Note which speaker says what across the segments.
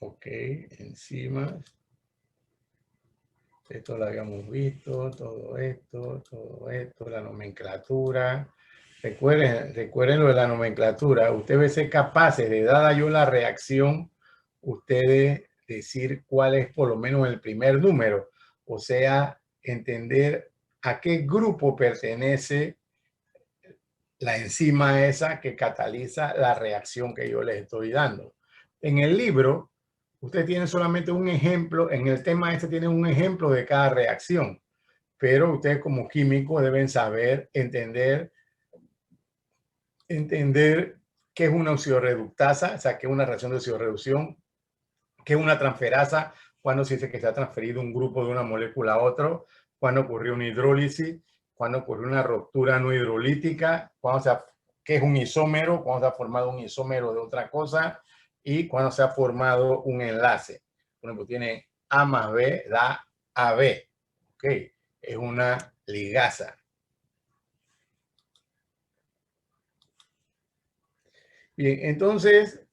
Speaker 1: Ok, enzimas. Esto lo habíamos visto, todo esto, la nomenclatura. Recuerden lo de la nomenclatura. Ustedes deben ser capaces de, dada yo la reacción, ustedes decir cuál es por lo menos el primer número. O sea, entender a qué grupo pertenece la enzima esa que cataliza la reacción que yo les estoy dando. En el libro, usted tiene solamente un ejemplo, en el tema este tiene un ejemplo de cada reacción, pero ustedes como químicos deben saber, entender qué es una oxidorreductasa, o sea, qué es una reacción de oxidorreducción, qué es una transferasa, cuando se dice que se ha transferido un grupo de una molécula a otro, cuando ocurrió una hidrólisis, cuando ocurrió una ruptura no hidrolítica, qué es un isómero, cuando se ha formado un isómero de otra cosa y cuando se ha formado un enlace. Por ejemplo, tiene A más B da AB. Ok, es una ligasa. Bien, entonces,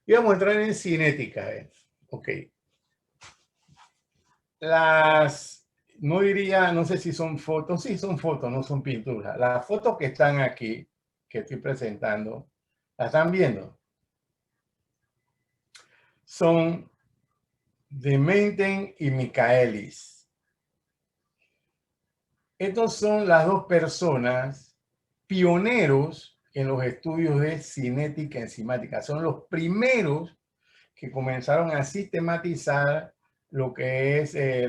Speaker 1: íbamos a entrar en cinética. Ok. No diría, no sé si son fotos, sí son fotos, no son pinturas. Las fotos que están aquí, que estoy presentando, ¿las están viendo? Son de Menten y Michaelis. Estos son las dos personas pioneros en los estudios de cinética enzimática. Son los primeros que comenzaron a sistematizar lo que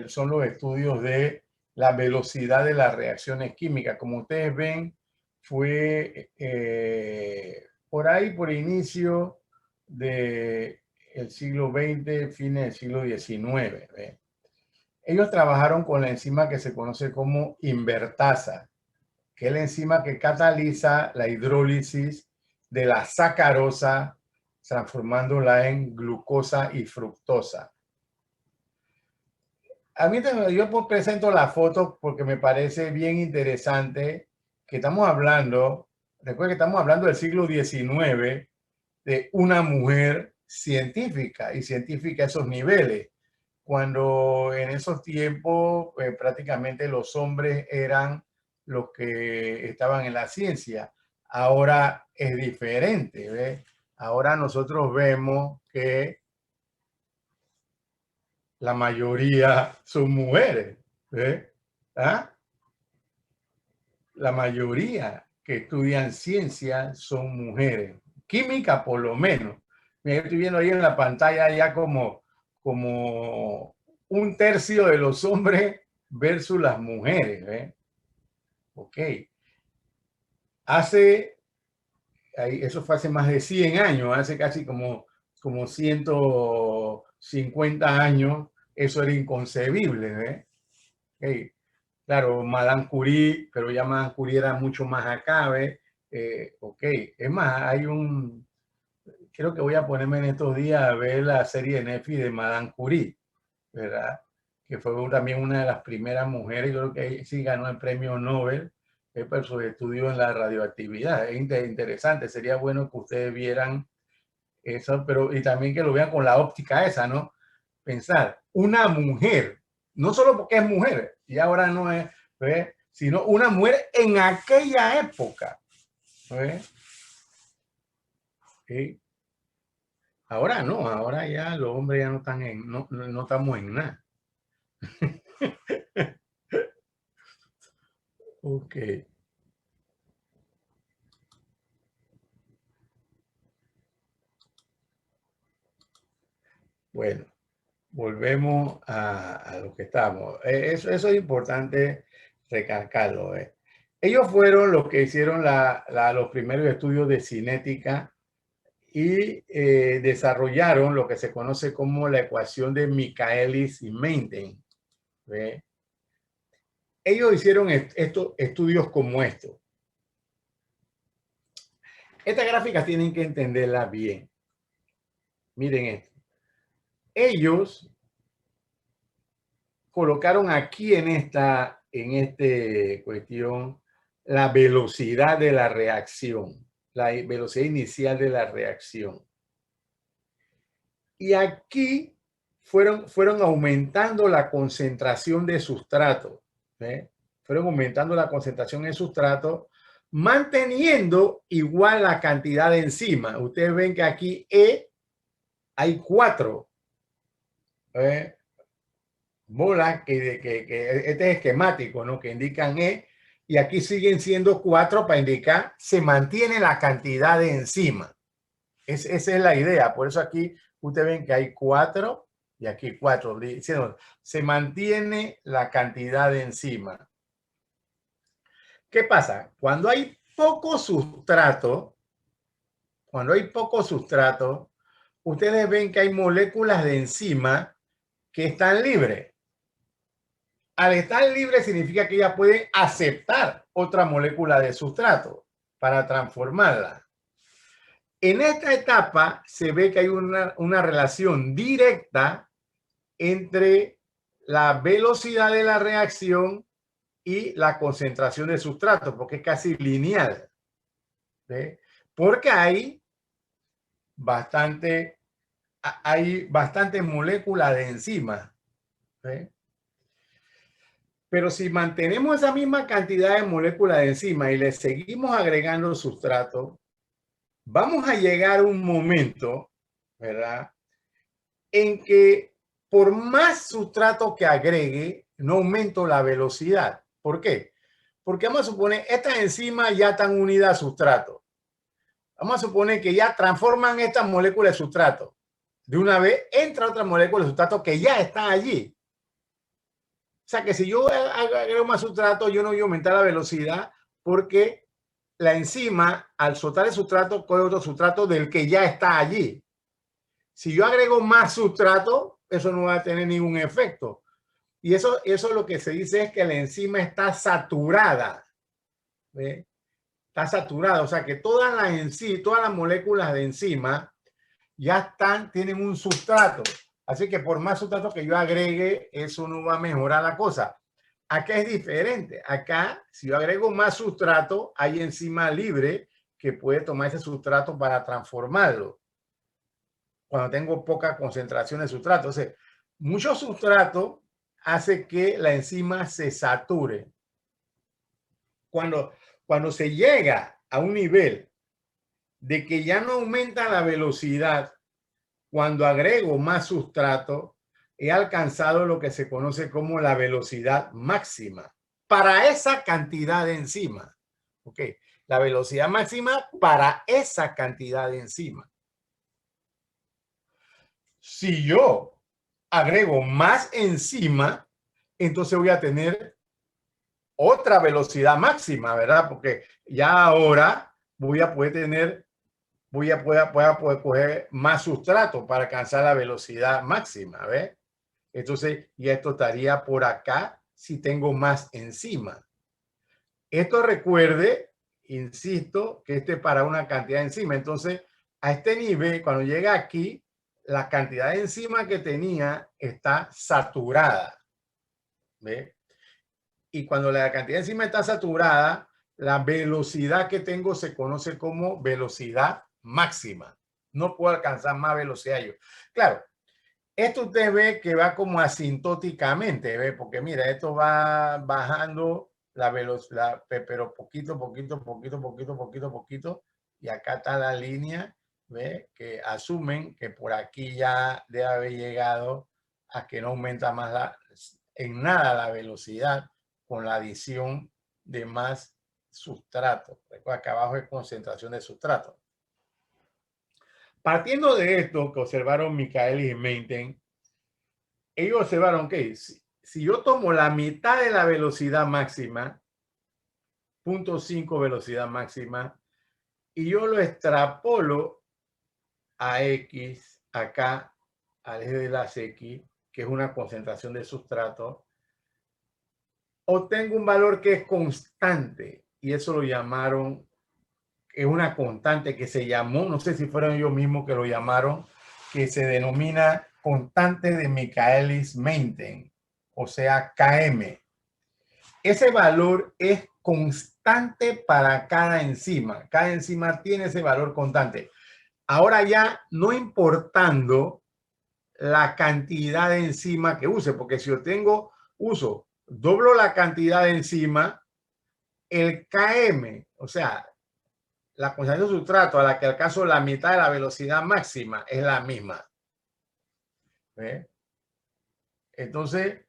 Speaker 1: son los estudios de la velocidad de las reacciones químicas. Como ustedes ven, fue por ahí, por inicio del siglo XX, fines del siglo XIX. Ellos trabajaron con la enzima que se conoce como invertasa, que es la enzima que cataliza la hidrólisis de la sacarosa, transformándola en glucosa y fructosa. A mí yo presento la foto porque me parece bien interesante que estamos hablando, recuerden que estamos hablando del siglo XIX, de una mujer científica y científica a esos niveles, cuando en esos tiempos prácticamente los hombres eran los que estaban en la ciencia. Ahora es diferente, ¿ves? Ahora nosotros vemos que la mayoría son mujeres, ¿ves? ¿Ah? La mayoría que estudian ciencia son mujeres. Química, por lo menos. Mira, yo estoy viendo ahí en la pantalla ya como un tercio de los hombres versus las mujeres. ¿eh? Ok. Eso fue hace más de 100 años, hace casi como 150 años, eso era inconcebible. ¿eh? Okay. Claro, Madame Curie, pero ya Madame Curie era mucho más acá, ¿ves? Ok, es más, creo que voy a ponerme en estos días a ver la serie de Netflix de Madame Curie, ¿verdad? Que fue también una de las primeras mujeres, creo que sí ganó el premio Nobel por sus estudios en la radioactividad. Es interesante, sería bueno que ustedes vieran eso, pero y también que lo vean con la óptica esa, ¿no? Pensar, una mujer, no solo porque es mujer, y ahora no es, ¿ves? Sino una mujer en aquella época. ¿Ves? ¿Sí? Ahora no, ahora ya los hombres ya no están no estamos en nada. Ok. Bueno, volvemos a lo que estamos. Eso es importante recalcarlo. Ellos fueron los que hicieron los primeros estudios de cinética y desarrollaron lo que se conoce como la ecuación de Michaelis y Menten. ¿Ve? Ellos hicieron estos estudios como estos. Estas gráficas tienen que entenderlas bien. Miren esto. Ellos colocaron aquí en esta cuestión la velocidad de la reacción, la velocidad inicial de la reacción. Y aquí fueron aumentando la concentración de sustrato. ¿Ve? Fueron aumentando la concentración de sustrato, manteniendo igual la cantidad de enzimas. Ustedes ven que aquí hay 4 bolas que este es esquemático, ¿no? Que indican y aquí siguen siendo 4 para indicar se mantiene la cantidad de enzimas. Esa es la idea. Por eso aquí ustedes ven que hay 4 y aquí 4, diciendo se mantiene la cantidad de enzimas. ¿Qué pasa? Cuando hay poco sustrato, ustedes ven que hay moléculas de enzima que están libres. Al estar libre significa que ella puede aceptar otra molécula de sustrato para transformarla. En esta etapa se ve que hay una relación directa entre la velocidad de la reacción y la concentración de sustrato, porque es casi lineal. ¿Ve? Porque hay bastante moléculas de enzima. ¿Ve? Pero si mantenemos esa misma cantidad de moléculas de enzima y le seguimos agregando sustrato, vamos a llegar a un momento, ¿verdad?, en que por más sustrato que agregue, no aumento la velocidad. ¿Por qué? Porque vamos a suponer, estas enzimas ya están unidas a sustrato. Vamos a suponer que ya transforman estas moléculas de sustrato. De una vez entra otra molécula de sustrato que ya está allí. O sea que si yo agrego más sustrato, yo no voy a aumentar la velocidad porque la enzima, al soltar el sustrato, coge otro sustrato del que ya está allí. Si yo agrego más sustrato, eso no va a tener ningún efecto. Y eso lo que se dice es que la enzima está saturada. ¿Ve? Está saturada. O sea que todas las moléculas de enzima ya tienen un sustrato. Así que por más sustrato que yo agregue, eso no va a mejorar la cosa. Acá es diferente. Acá, si yo agrego más sustrato, hay enzima libre que puede tomar ese sustrato para transformarlo. Cuando tengo poca concentración de sustrato. O sea, mucho sustrato hace que la enzima se sature. Cuando se llega a un nivel de que ya no aumenta la velocidad, cuando agrego más sustrato, he alcanzado lo que se conoce como la velocidad máxima para esa cantidad de enzima. ¿Ok? La velocidad máxima para esa cantidad de enzima. Si yo agrego más enzima, entonces voy a tener otra velocidad máxima, ¿verdad? Porque ya ahora voy a poder coger más sustrato para alcanzar la velocidad máxima, ¿ves? Entonces, y esto estaría por acá si tengo más enzima. Esto recuerde, insisto, que este es para una cantidad de enzima. Entonces, a este nivel, cuando llega aquí, la cantidad de enzima que tenía está saturada. ¿Ve? Y cuando la cantidad de enzima está saturada, la velocidad que tengo se conoce como velocidad máxima. No puedo alcanzar más velocidad yo. Claro, esto usted ve que va como asintóticamente, ¿ve? Porque mira, esto va bajando la velocidad, pero poquito, y acá está la línea, ¿ve? Que asumen que por aquí ya debe haber llegado a que no aumenta más en nada la velocidad con la adición de más sustrato. Recuerda que abajo es concentración de sustrato. Partiendo de esto que observaron Michaelis y Mainten, ellos observaron que si yo tomo la mitad de la velocidad máxima, 0.5 velocidad máxima, y yo lo extrapolo a X, acá, al eje de las X, que es una concentración de sustrato, obtengo un valor que es constante, y eso lo llamaron, es una constante que se llamó, no sé si fueron ellos mismos que lo llamaron, que se denomina constante de Michaelis-Menten, o sea, KM. Ese valor es constante para cada enzima. Cada enzima tiene ese valor constante. Ahora ya no importando la cantidad de enzima que use, porque si yo doblo la cantidad de enzima, el Km, o sea, la concentración de sustrato a la que alcanzo la mitad de la velocidad máxima es la misma. ¿Ve? Entonces,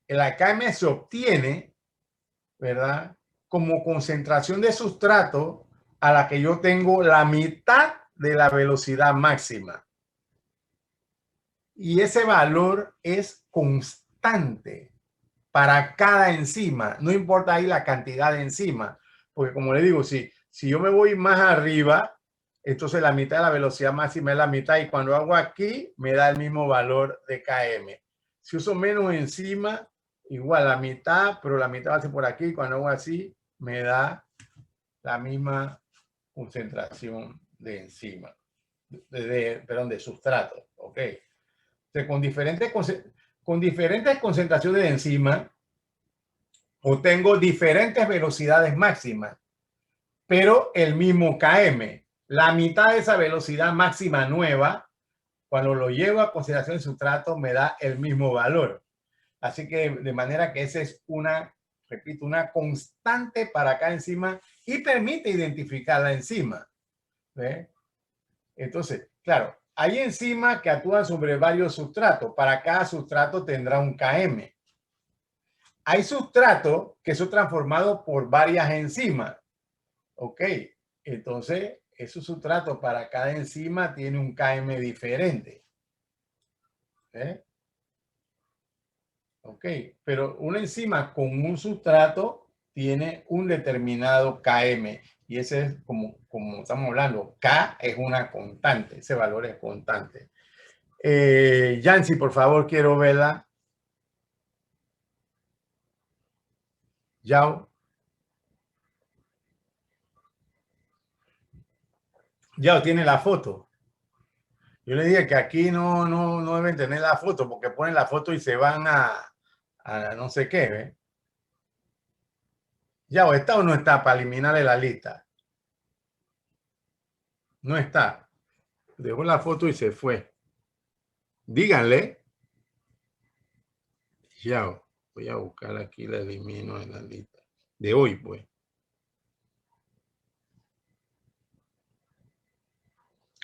Speaker 1: la Km se obtiene, ¿verdad? Como concentración de sustrato a la que yo tengo la mitad de la velocidad máxima. Y ese valor es constante para cada enzima. No importa ahí la cantidad de enzima. Porque como le digo, si yo me voy más arriba, entonces la mitad de la velocidad máxima es la mitad. Y cuando hago aquí, me da el mismo valor de Km. Si uso menos enzima, igual la mitad, pero la mitad va a ser por aquí. Cuando hago así, me da la misma concentración de enzima. Perdón, de sustrato. Ok. Entonces, con diferentes concentraciones de enzima, o tengo diferentes velocidades máximas, pero el mismo Km. La mitad de esa velocidad máxima nueva, cuando lo llevo a consideración de sustrato, me da el mismo valor. Así que de manera que esa es repito, una constante para cada enzima y permite identificar la enzima. ¿Ve? Entonces, claro, hay enzimas que actúan sobre varios sustratos. Para cada sustrato tendrá un Km. Hay sustratos que son transformados por varias enzimas. Ok, entonces esos sustratos para cada enzima tiene un Km diferente. Ok, pero una enzima con un sustrato tiene un determinado Km. Y ese es como estamos hablando. K es una constante. Ese valor es constante. Yancy, por favor, quiero verla. Yao. Yao tiene la foto. Yo le dije que aquí no deben tener la foto porque ponen la foto y se van a no sé qué. ¿Ve? Yao, ¿está o no está para eliminarle la lista? No está. Dejó la foto y se fue. Díganle. Yao, voy a buscar aquí, la elimino en la lista. De hoy, pues.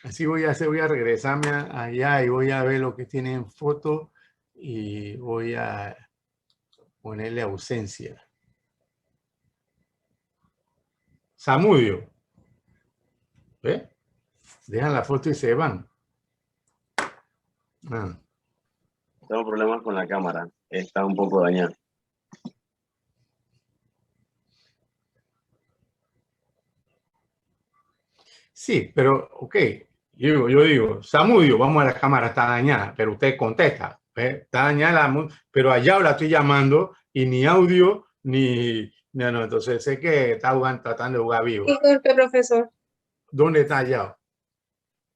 Speaker 1: Así voy a hacer, voy a regresarme allá y voy a ver lo que tiene en foto y voy a ponerle ausencia. Samudio. ¿Ve? Dejan la foto y se van. Ah.
Speaker 2: Tengo problemas con la cámara. Está un poco dañada.
Speaker 1: Sí, pero, ok. Yo digo, Samudio, vamos a la cámara, está dañada, pero usted contesta. ¿Ve? Está dañada, pero allá la estoy llamando y ni audio, ni... No, entonces sé que está tratando de jugar vivo.
Speaker 3: Disculpe, profesor.
Speaker 1: ¿Dónde está allá?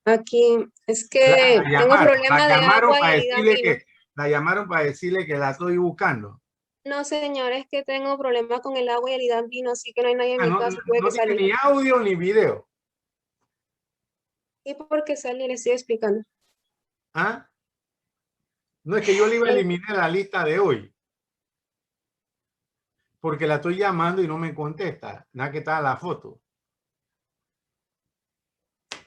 Speaker 3: Aquí es que tengo problemas de agua y
Speaker 1: decirle que la llamaron para decirle que la estoy buscando.
Speaker 3: No, señor, es que tengo problemas con el agua y el hidambino, así que no hay nadie en mi casa.
Speaker 1: No tiene ni audio ni video.
Speaker 3: ¿Y por qué salí? Le estoy explicando.
Speaker 1: ¿Ah? No, es que yo le iba a eliminar la lista de hoy. Porque la estoy llamando y no me contesta. Nada que está la foto.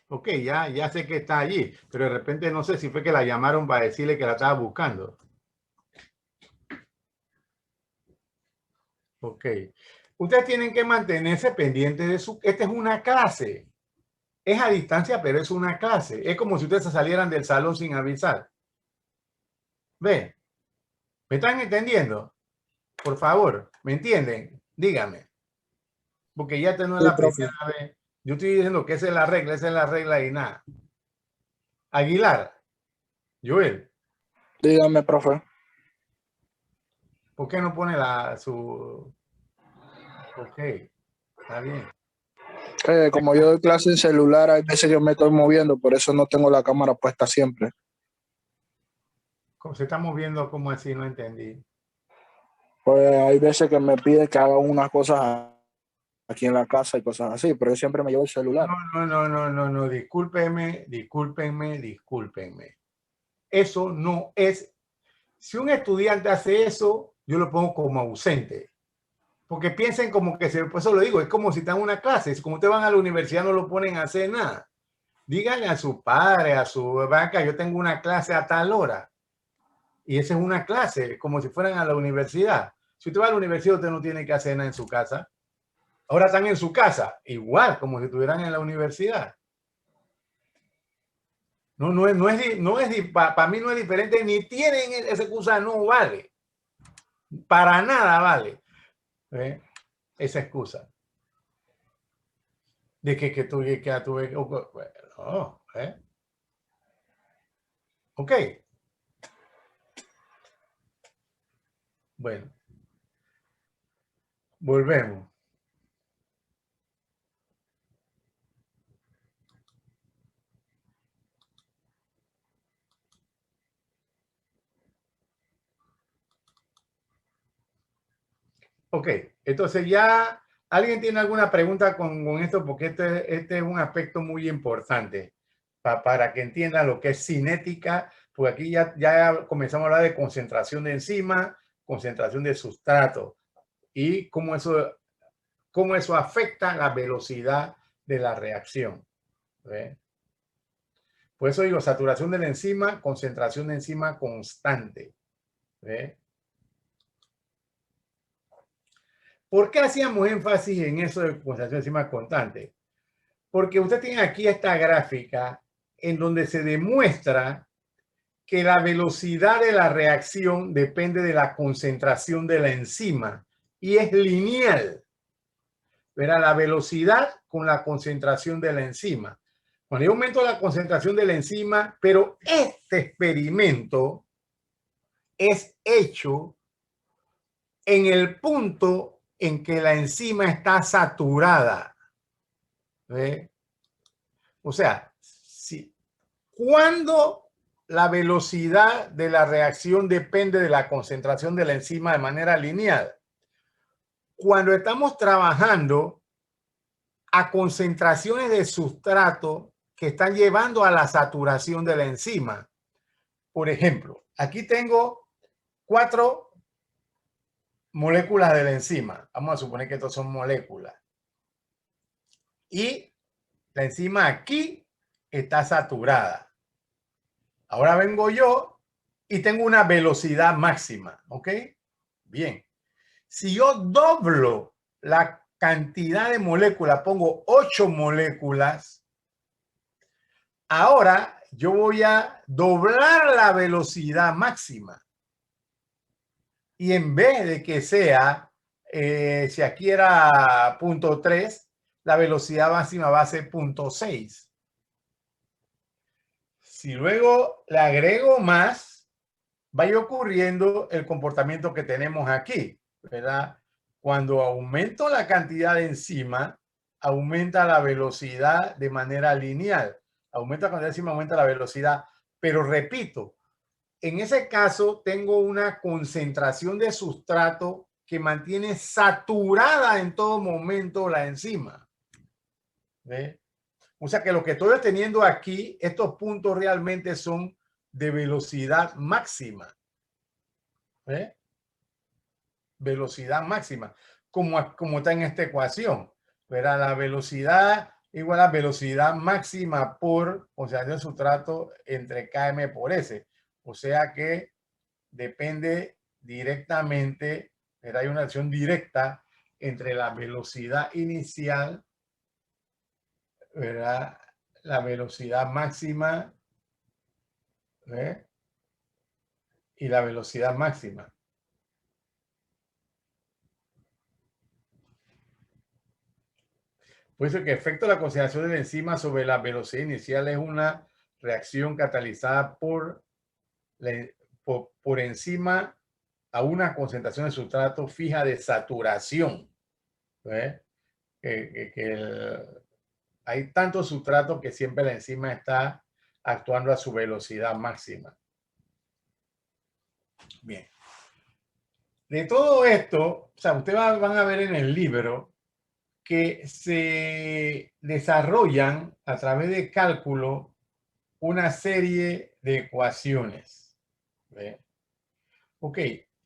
Speaker 1: Ok, ya sé que está allí. Pero de repente no sé si fue que la llamaron para decirle que la estaba buscando. Ok. Ustedes tienen que mantenerse pendientes de su... Esta es una clase. Es a distancia, pero es una clase. Es como si ustedes se salieran del salón sin avisar. ¿Ve? ¿Me están entendiendo? Por favor, ¿me entienden? Dígame. Porque ya esta no es la primera vez. Yo estoy diciendo que esa es la regla y nada. Aguilar. Joel.
Speaker 4: Dígame, profe.
Speaker 1: ¿Por qué no pone su... Ok, está bien.
Speaker 4: Como yo doy clase en celular, hay veces yo me estoy moviendo, por eso no tengo la cámara puesta siempre.
Speaker 1: ¿Cómo se está moviendo? ¿Cómo así? No entendí.
Speaker 4: Pues hay veces que me pide que haga unas cosas aquí en la casa y cosas así, pero yo siempre me llevo el celular.
Speaker 1: No, discúlpenme. Eso no es, si un estudiante hace eso, yo lo pongo como ausente. Porque piensen como que, por eso lo digo, es como si están en una clase, es como ustedes van a la universidad, no lo ponen a hacer nada. Díganle a su padre, a su banca, yo tengo una clase a tal hora. Y esa es una clase, como si fueran a la universidad. Si usted va a la universidad, usted no tiene que hacer nada en su casa. Ahora están en su casa, igual como si estuvieran en la universidad. Para mí no es diferente, ni tienen esa excusa, no vale. Para nada vale esa excusa. De que tuve. Bueno, ok. Bueno, volvemos. Ok, entonces ya alguien tiene alguna pregunta con esto, porque este es un aspecto muy importante para que entiendan lo que es cinética, porque aquí ya comenzamos a hablar de concentración de enzima, concentración de sustrato y cómo eso afecta la velocidad de la reacción. ¿Ve? Por eso digo, saturación de la enzima, concentración de enzima constante. ¿Ve? ¿Por qué hacíamos énfasis en eso de concentración de enzima constante? Porque usted tiene aquí esta gráfica en donde se demuestra que la velocidad de la reacción depende de la concentración de la enzima y es lineal. Verá, la velocidad con la concentración de la enzima. Cuando yo aumento la concentración de la enzima, pero este experimento es hecho en el punto en que la enzima está saturada. ¿Ve? O sea, cuando la velocidad de la reacción depende de la concentración de la enzima de manera lineal, cuando estamos trabajando a concentraciones de sustrato que están llevando a la saturación de la enzima. Por ejemplo, aquí tengo 4 moléculas de la enzima. Vamos a suponer que estas son moléculas. Y la enzima aquí está saturada. Ahora vengo yo y tengo una velocidad máxima. ¿Ok? Bien. Si yo doblo la cantidad de moléculas, pongo 8 moléculas, ahora yo voy a doblar la velocidad máxima. Y en vez de que sea, si aquí era 0.3, la velocidad máxima va a ser 0.6. Si luego le agrego más, va a ir ocurriendo el comportamiento que tenemos aquí, ¿verdad? Cuando aumento la cantidad de enzima, aumenta la velocidad de manera lineal. Aumenta la cantidad de enzima, aumenta la velocidad. Pero repito, en ese caso tengo una concentración de sustrato que mantiene saturada en todo momento la enzima. ¿Ve? O sea que lo que estoy teniendo aquí, estos puntos realmente son de velocidad máxima. ¿Ve? Velocidad máxima, como está en esta ecuación. ¿Verdad? La velocidad igual a velocidad máxima por concentración de sustrato entre km por S. O sea que depende directamente, ¿verdad? Hay una acción directa entre la velocidad inicial, ¿verdad? La velocidad máxima, ¿ve? Y la velocidad máxima. Por eso que el efecto de la concentración de la enzima sobre la velocidad inicial es una reacción catalizada por encima a una concentración de sustrato fija de saturación. ¿Ve? Hay tantos sustratos que siempre la enzima está actuando a su velocidad máxima. Bien. De todo esto, o sea, ustedes van a ver en el libro que se desarrollan a través de cálculo una serie de ecuaciones. ¿Ve? Ok,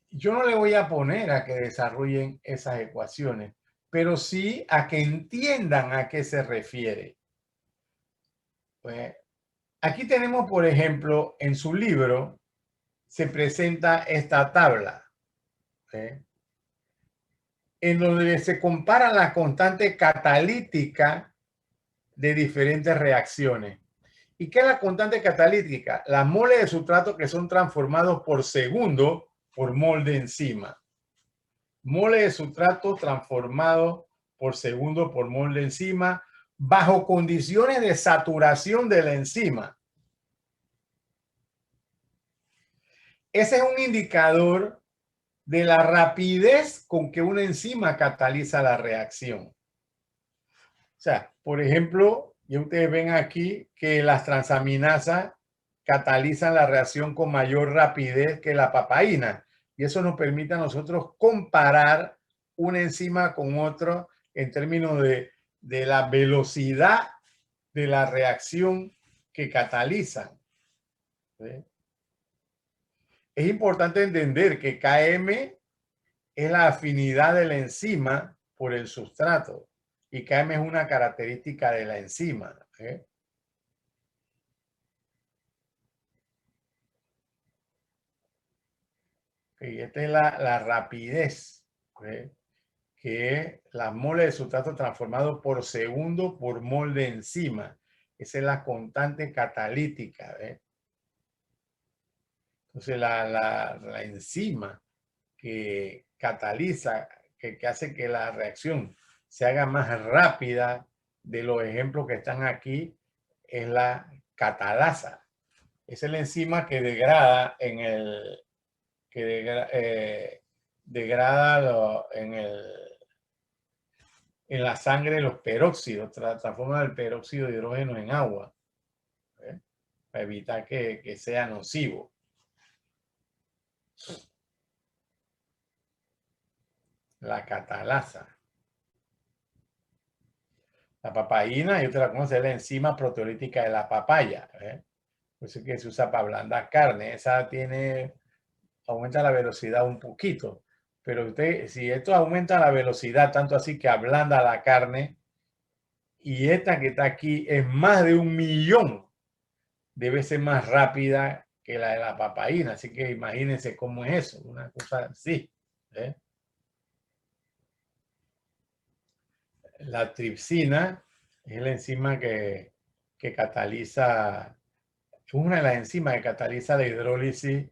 Speaker 1: yo no le voy a poner a que desarrollen esas ecuaciones, pero sí a que entiendan a qué se refiere. Pues, aquí tenemos, por ejemplo, en su libro se presenta esta tabla, ¿sí? En donde se compara la constante catalítica de diferentes reacciones. ¿Y qué es la constante catalítica? Las moles de sustrato que son transformados por segundo por mol de enzima. Moles de sustrato transformados por segundo por mol de enzima bajo condiciones de saturación de la enzima. Ese es un indicador de la rapidez con que una enzima cataliza la reacción. O sea, por ejemplo, ya ustedes ven aquí que las transaminasas catalizan la reacción con mayor rapidez que la papaína. Y eso nos permite a nosotros comparar una enzima con otra en términos de la velocidad de la reacción que catalizan. ¿Sí? Es importante entender que Km es la afinidad de la enzima por el sustrato y Km es una característica de la enzima. ¿Eh? Y esta es la rapidez, ¿eh? Que es las moles de sustrato transformado por segundo por mol de enzima. Esa es la constante catalítica. ¿Eh? Entonces la enzima que cataliza, que hace que la reacción se haga más rápida, de los ejemplos que están aquí, es la catalasa. Esa es la enzima que degrada en el en la sangre los peróxidos, transforma el peróxido de hidrógeno en agua, ¿eh? Para evitar que sea nocivo. La catalasa. La papaína, y otra cosa, es la enzima proteolítica de la papaya. Por eso es que se usa para ablandar carne. Esa aumenta la velocidad un poquito. Pero usted, si esto aumenta la velocidad, tanto así que ablanda la carne, y esta que está aquí es más de 1.000.000 de veces más rápida que la de la papaína. Así que imagínense cómo es eso, una cosa así. La tripsina es la enzima que cataliza, una de las enzimas que cataliza la hidrólisis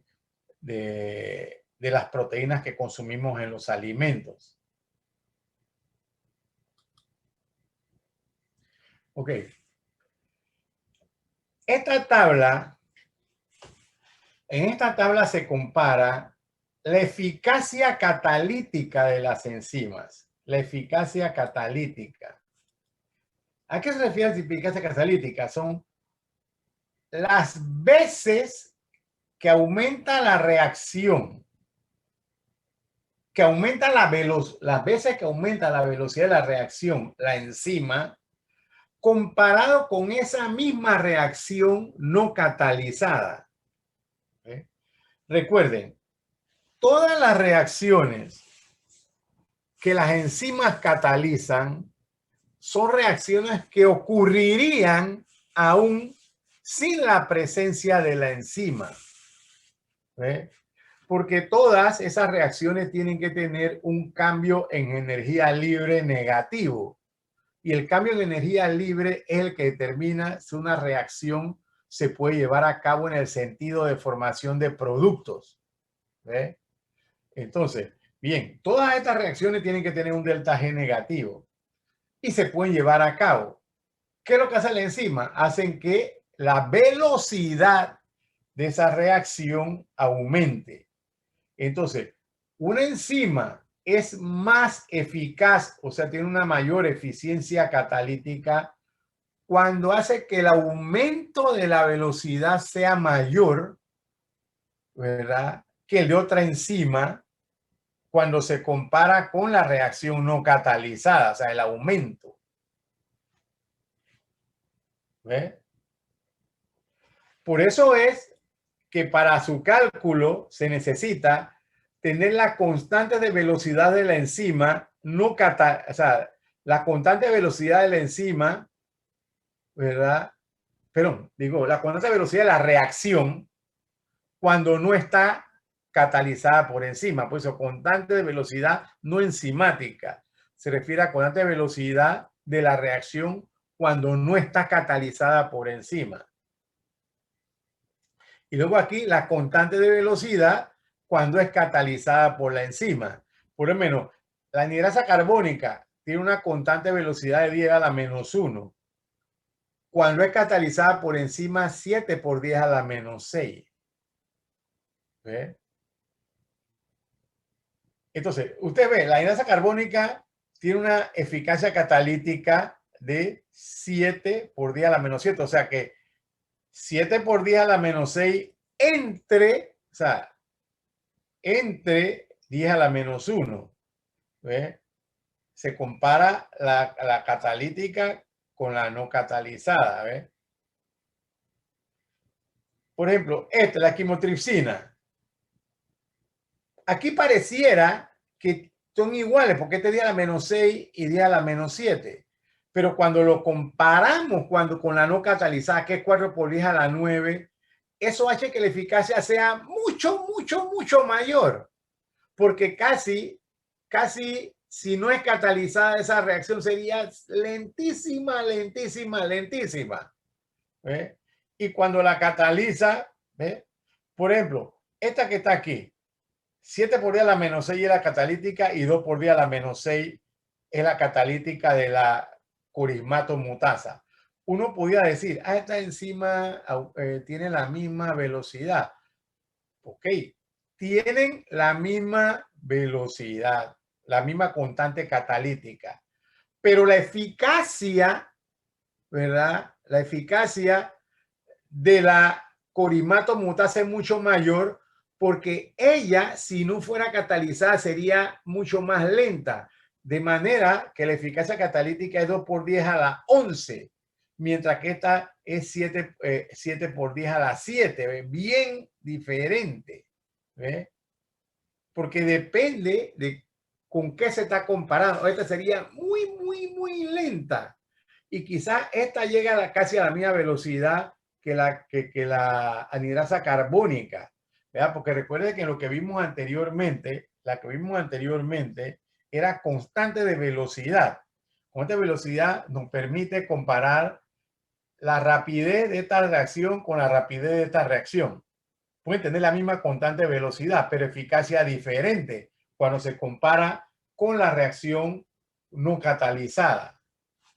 Speaker 1: de las proteínas que consumimos en los alimentos. Ok. En esta tabla se compara la eficacia catalítica de las enzimas. La eficacia catalítica. ¿A qué se refiere la eficacia catalítica? Son las veces que aumenta la reacción, que aumenta las veces que aumenta la velocidad de la reacción, la enzima, comparado con esa misma reacción no catalizada. ¿Eh? Recuerden, todas las reacciones que las enzimas catalizan son reacciones que ocurrirían aún sin la presencia de la enzima. ¿Eh? Porque todas esas reacciones tienen que tener un cambio en energía libre negativo. Y el cambio en energía libre es el que determina si una reacción se puede llevar a cabo en el sentido de formación de productos. ¿Eh? Entonces, bien, todas estas reacciones tienen que tener un delta G negativo y se pueden llevar a cabo. ¿Qué es lo que hace la enzima? Hacen que la velocidad de esa reacción aumente. Entonces, una enzima es más eficaz, o sea, tiene una mayor eficiencia catalítica cuando hace que el aumento de la velocidad sea mayor, ¿verdad?, que el de otra enzima cuando se compara con la reacción no catalizada, o sea, el aumento. ¿Ve? Por eso es que para su cálculo se necesita tener la constante de velocidad de la enzima, o sea, la constante de velocidad de la enzima, ¿verdad? Perdón, digo, la constante de velocidad de la reacción cuando no está catalizada por enzima. Por eso, constante de velocidad no enzimática. Se refiere a constante de velocidad de la reacción cuando no está catalizada por enzima. Y luego aquí la constante de velocidad cuando es catalizada por la enzima. Por lo menos, la anhidrasa carbónica tiene una constante de velocidad de 10 a la menos 1. Cuando es catalizada por enzima, 7 por 10 a la menos 6. ¿Ve? Entonces, usted ve, la anhidrasa carbónica tiene una eficacia catalítica de 7 por 10 a la menos 7. O sea que 7 por 10 a la menos 6 entre 10 a la menos 1. ¿Ve? Se compara la catalítica con la no catalizada. ¿Ve? Por ejemplo, la quimotripsina. Aquí pareciera que son iguales porque este 10 a la menos 6 y 10 a la menos 7. Pero cuando lo comparamos con la no catalizada, que es 4 por 10 a la 9, eso hace que la eficacia sea mucho, mucho, mucho mayor. Porque casi, si no es catalizada esa reacción sería lentísima, lentísima, lentísima. ¿Ve? Y cuando la cataliza, ¿ve? Por ejemplo, esta que está aquí, 7 por 10 a la menos 6 es la catalítica y 2 por 10 a la menos 6 es la catalítica de la corismatomutasa. Uno podría decir, esta enzima tiene la misma velocidad. Ok, tienen la misma velocidad, la misma constante catalítica, pero la eficacia, ¿verdad? La eficacia de la corismatomutasa es mucho mayor porque ella, si no fuera catalizada, sería mucho más lenta. De manera que la eficacia catalítica es 2 por 10 a la 11, mientras que esta es 7 por 10 a la 7. ¿Ve? Bien diferente. ¿Ve? Porque depende de con qué se está comparando. Esta sería muy, muy, muy lenta. Y quizás esta llega casi a la misma velocidad que la anhidrasa carbónica. ¿Verdad? Porque recuerde que lo que vimos anteriormente, era constante de velocidad. Constante de velocidad nos permite comparar la rapidez de esta reacción con la rapidez de esta reacción. Pueden tener la misma constante de velocidad, pero eficacia diferente cuando se compara con la reacción no catalizada.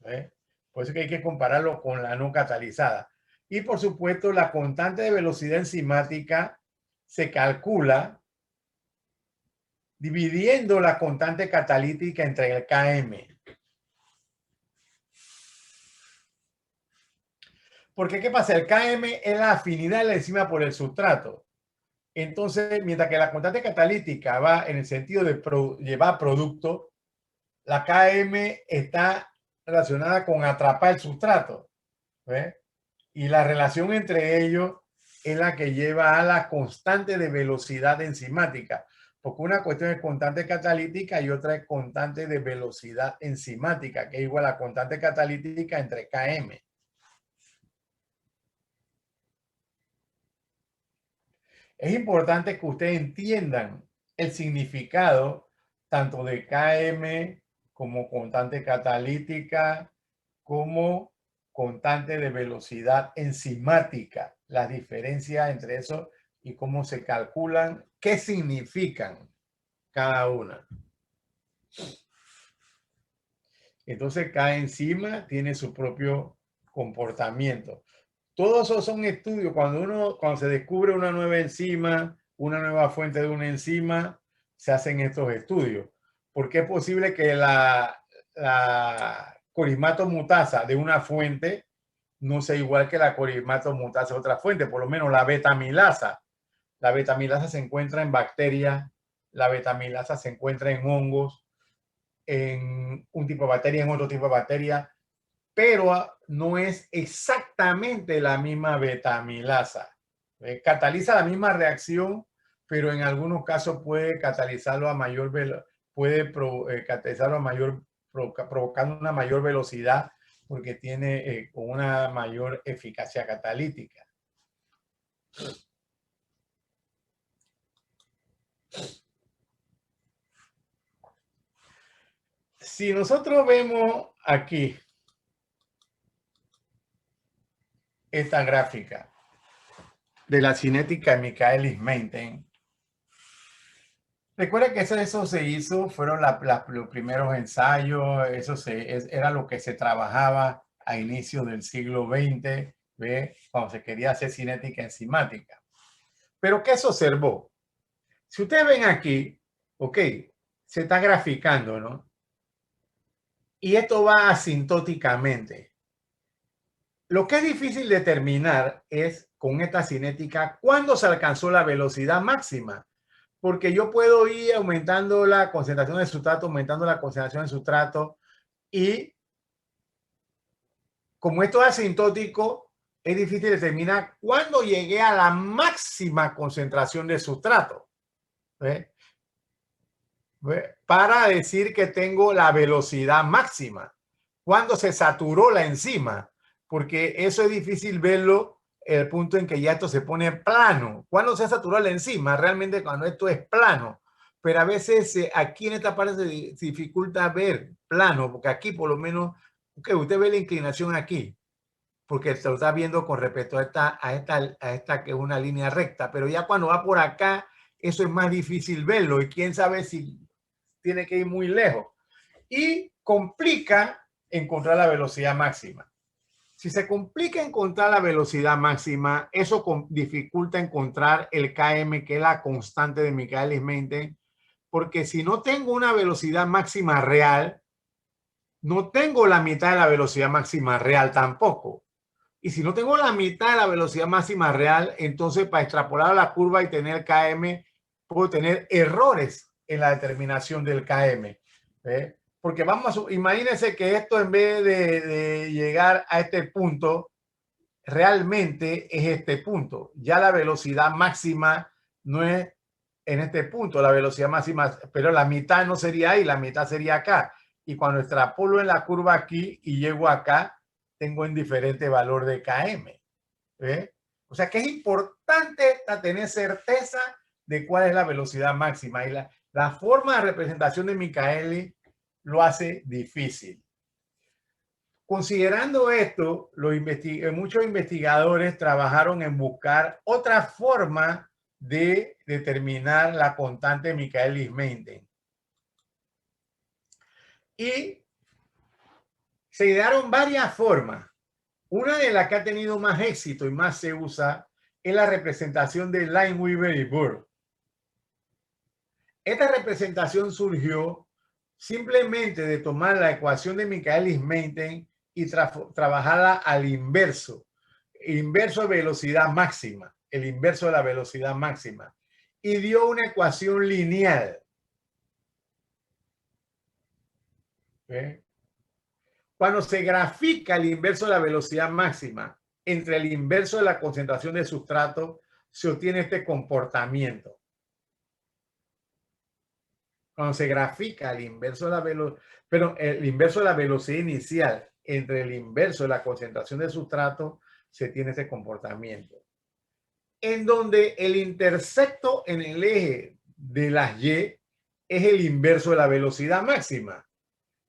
Speaker 1: ¿Eh? Por eso que hay que compararlo con la no catalizada. Y por supuesto, la constante de velocidad enzimática se calcula dividiendo la constante catalítica entre el Km. Porque, ¿qué pasa? El Km es la afinidad de la enzima por el sustrato. Entonces, mientras que la constante catalítica va en el sentido de llevar producto, la Km está relacionada con atrapar el sustrato. ¿Ve? Y la relación entre ellos es la que lleva a la constante de velocidad enzimática. Porque una cuestión es constante catalítica y otra es constante de velocidad enzimática, que es igual a la constante catalítica entre Km. Es importante que ustedes entiendan el significado tanto de Km como constante catalítica, como constante de velocidad enzimática, las diferencias entre eso y cómo se calculan, qué significan cada una. Entonces, cada enzima tiene su propio comportamiento. Todos esos son estudios. Cuando se descubre una nueva enzima, una nueva fuente de una enzima, se hacen estos estudios. Porque es posible que la corismatomutasa de una fuente no sea igual que la corismatomutasa de otra fuente, por lo menos la betamilasa. La betamilasa se encuentra en bacterias, la betamilasa se encuentra en hongos, en un tipo de bacteria, en otro tipo de bacteria, pero no es exactamente la misma betamilasa. Cataliza la misma reacción, pero en algunos casos puede catalizarlo a mayor catalizarlo a mayor, provocando una mayor velocidad porque tiene una mayor eficacia catalítica. Si nosotros vemos aquí esta gráfica de la cinética de Michaelis-Menten, recuerda que eso se hizo, fueron los primeros ensayos, era lo que se trabajaba a inicios del siglo XX, ¿ve? Cuando se quería hacer cinética enzimática. Pero ¿qué se observó? Si ustedes ven aquí, ok, se está graficando, ¿no? Y esto va asintóticamente. Lo que es difícil determinar es, con esta cinética, cuándo se alcanzó la velocidad máxima. Porque yo puedo ir aumentando la concentración de sustrato, aumentando la concentración de sustrato, y como esto es asintótico, es difícil determinar cuándo llegué a la máxima concentración de sustrato. ¿Ve? Para decir que tengo la velocidad máxima. Cuando se saturó la enzima, porque eso es difícil verlo el punto en que ya esto se pone plano. ¿Cuándo se saturó la enzima? Realmente cuando esto es plano. Pero a veces aquí en esta parte se dificulta ver plano, porque aquí por lo menos, usted ve la inclinación aquí, porque se lo está viendo con respecto a esta que es una línea recta. Pero ya cuando va por acá, eso es más difícil verlo y quién sabe si tiene que ir muy lejos. Y complica encontrar la velocidad máxima. Si se complica encontrar la velocidad máxima, eso dificulta encontrar el Km, que es la constante de Michaelis-Menten, porque si no tengo una velocidad máxima real, no tengo la mitad de la velocidad máxima real tampoco. Y si no tengo la mitad de la velocidad máxima real, entonces para extrapolar la curva y tener Km, puedo tener errores en la determinación del Km. Porque imagínense que esto en vez de llegar a este punto, realmente es este punto. Ya la velocidad máxima no es en este punto, la velocidad máxima, pero la mitad no sería ahí, la mitad sería acá. Y cuando extrapolo en la curva aquí y llego acá, tengo un diferente valor de Km. O sea que es importante tener certeza de cuál es la velocidad máxima. Y la forma de representación de Michaelis lo hace difícil. Considerando esto, muchos investigadores trabajaron en buscar otra forma de determinar la constante de Michaelis-Menten. Y se idearon varias formas. Una de las que ha tenido más éxito y más se usa es la representación de Lineweaver y Burr. Esta representación surgió simplemente de tomar la ecuación de Michaelis-Menten y trabajarla al inverso. El inverso de velocidad máxima. El inverso de la velocidad máxima. Y dio una ecuación lineal. Cuando se grafica el inverso de la velocidad máxima entre el inverso de la concentración de sustrato, se obtiene este comportamiento. Cuando se grafica el inverso de la velocidad inicial entre el inverso de la concentración de sustrato, se tiene este comportamiento. En donde el intersecto en el eje de las Y es el inverso de la velocidad máxima.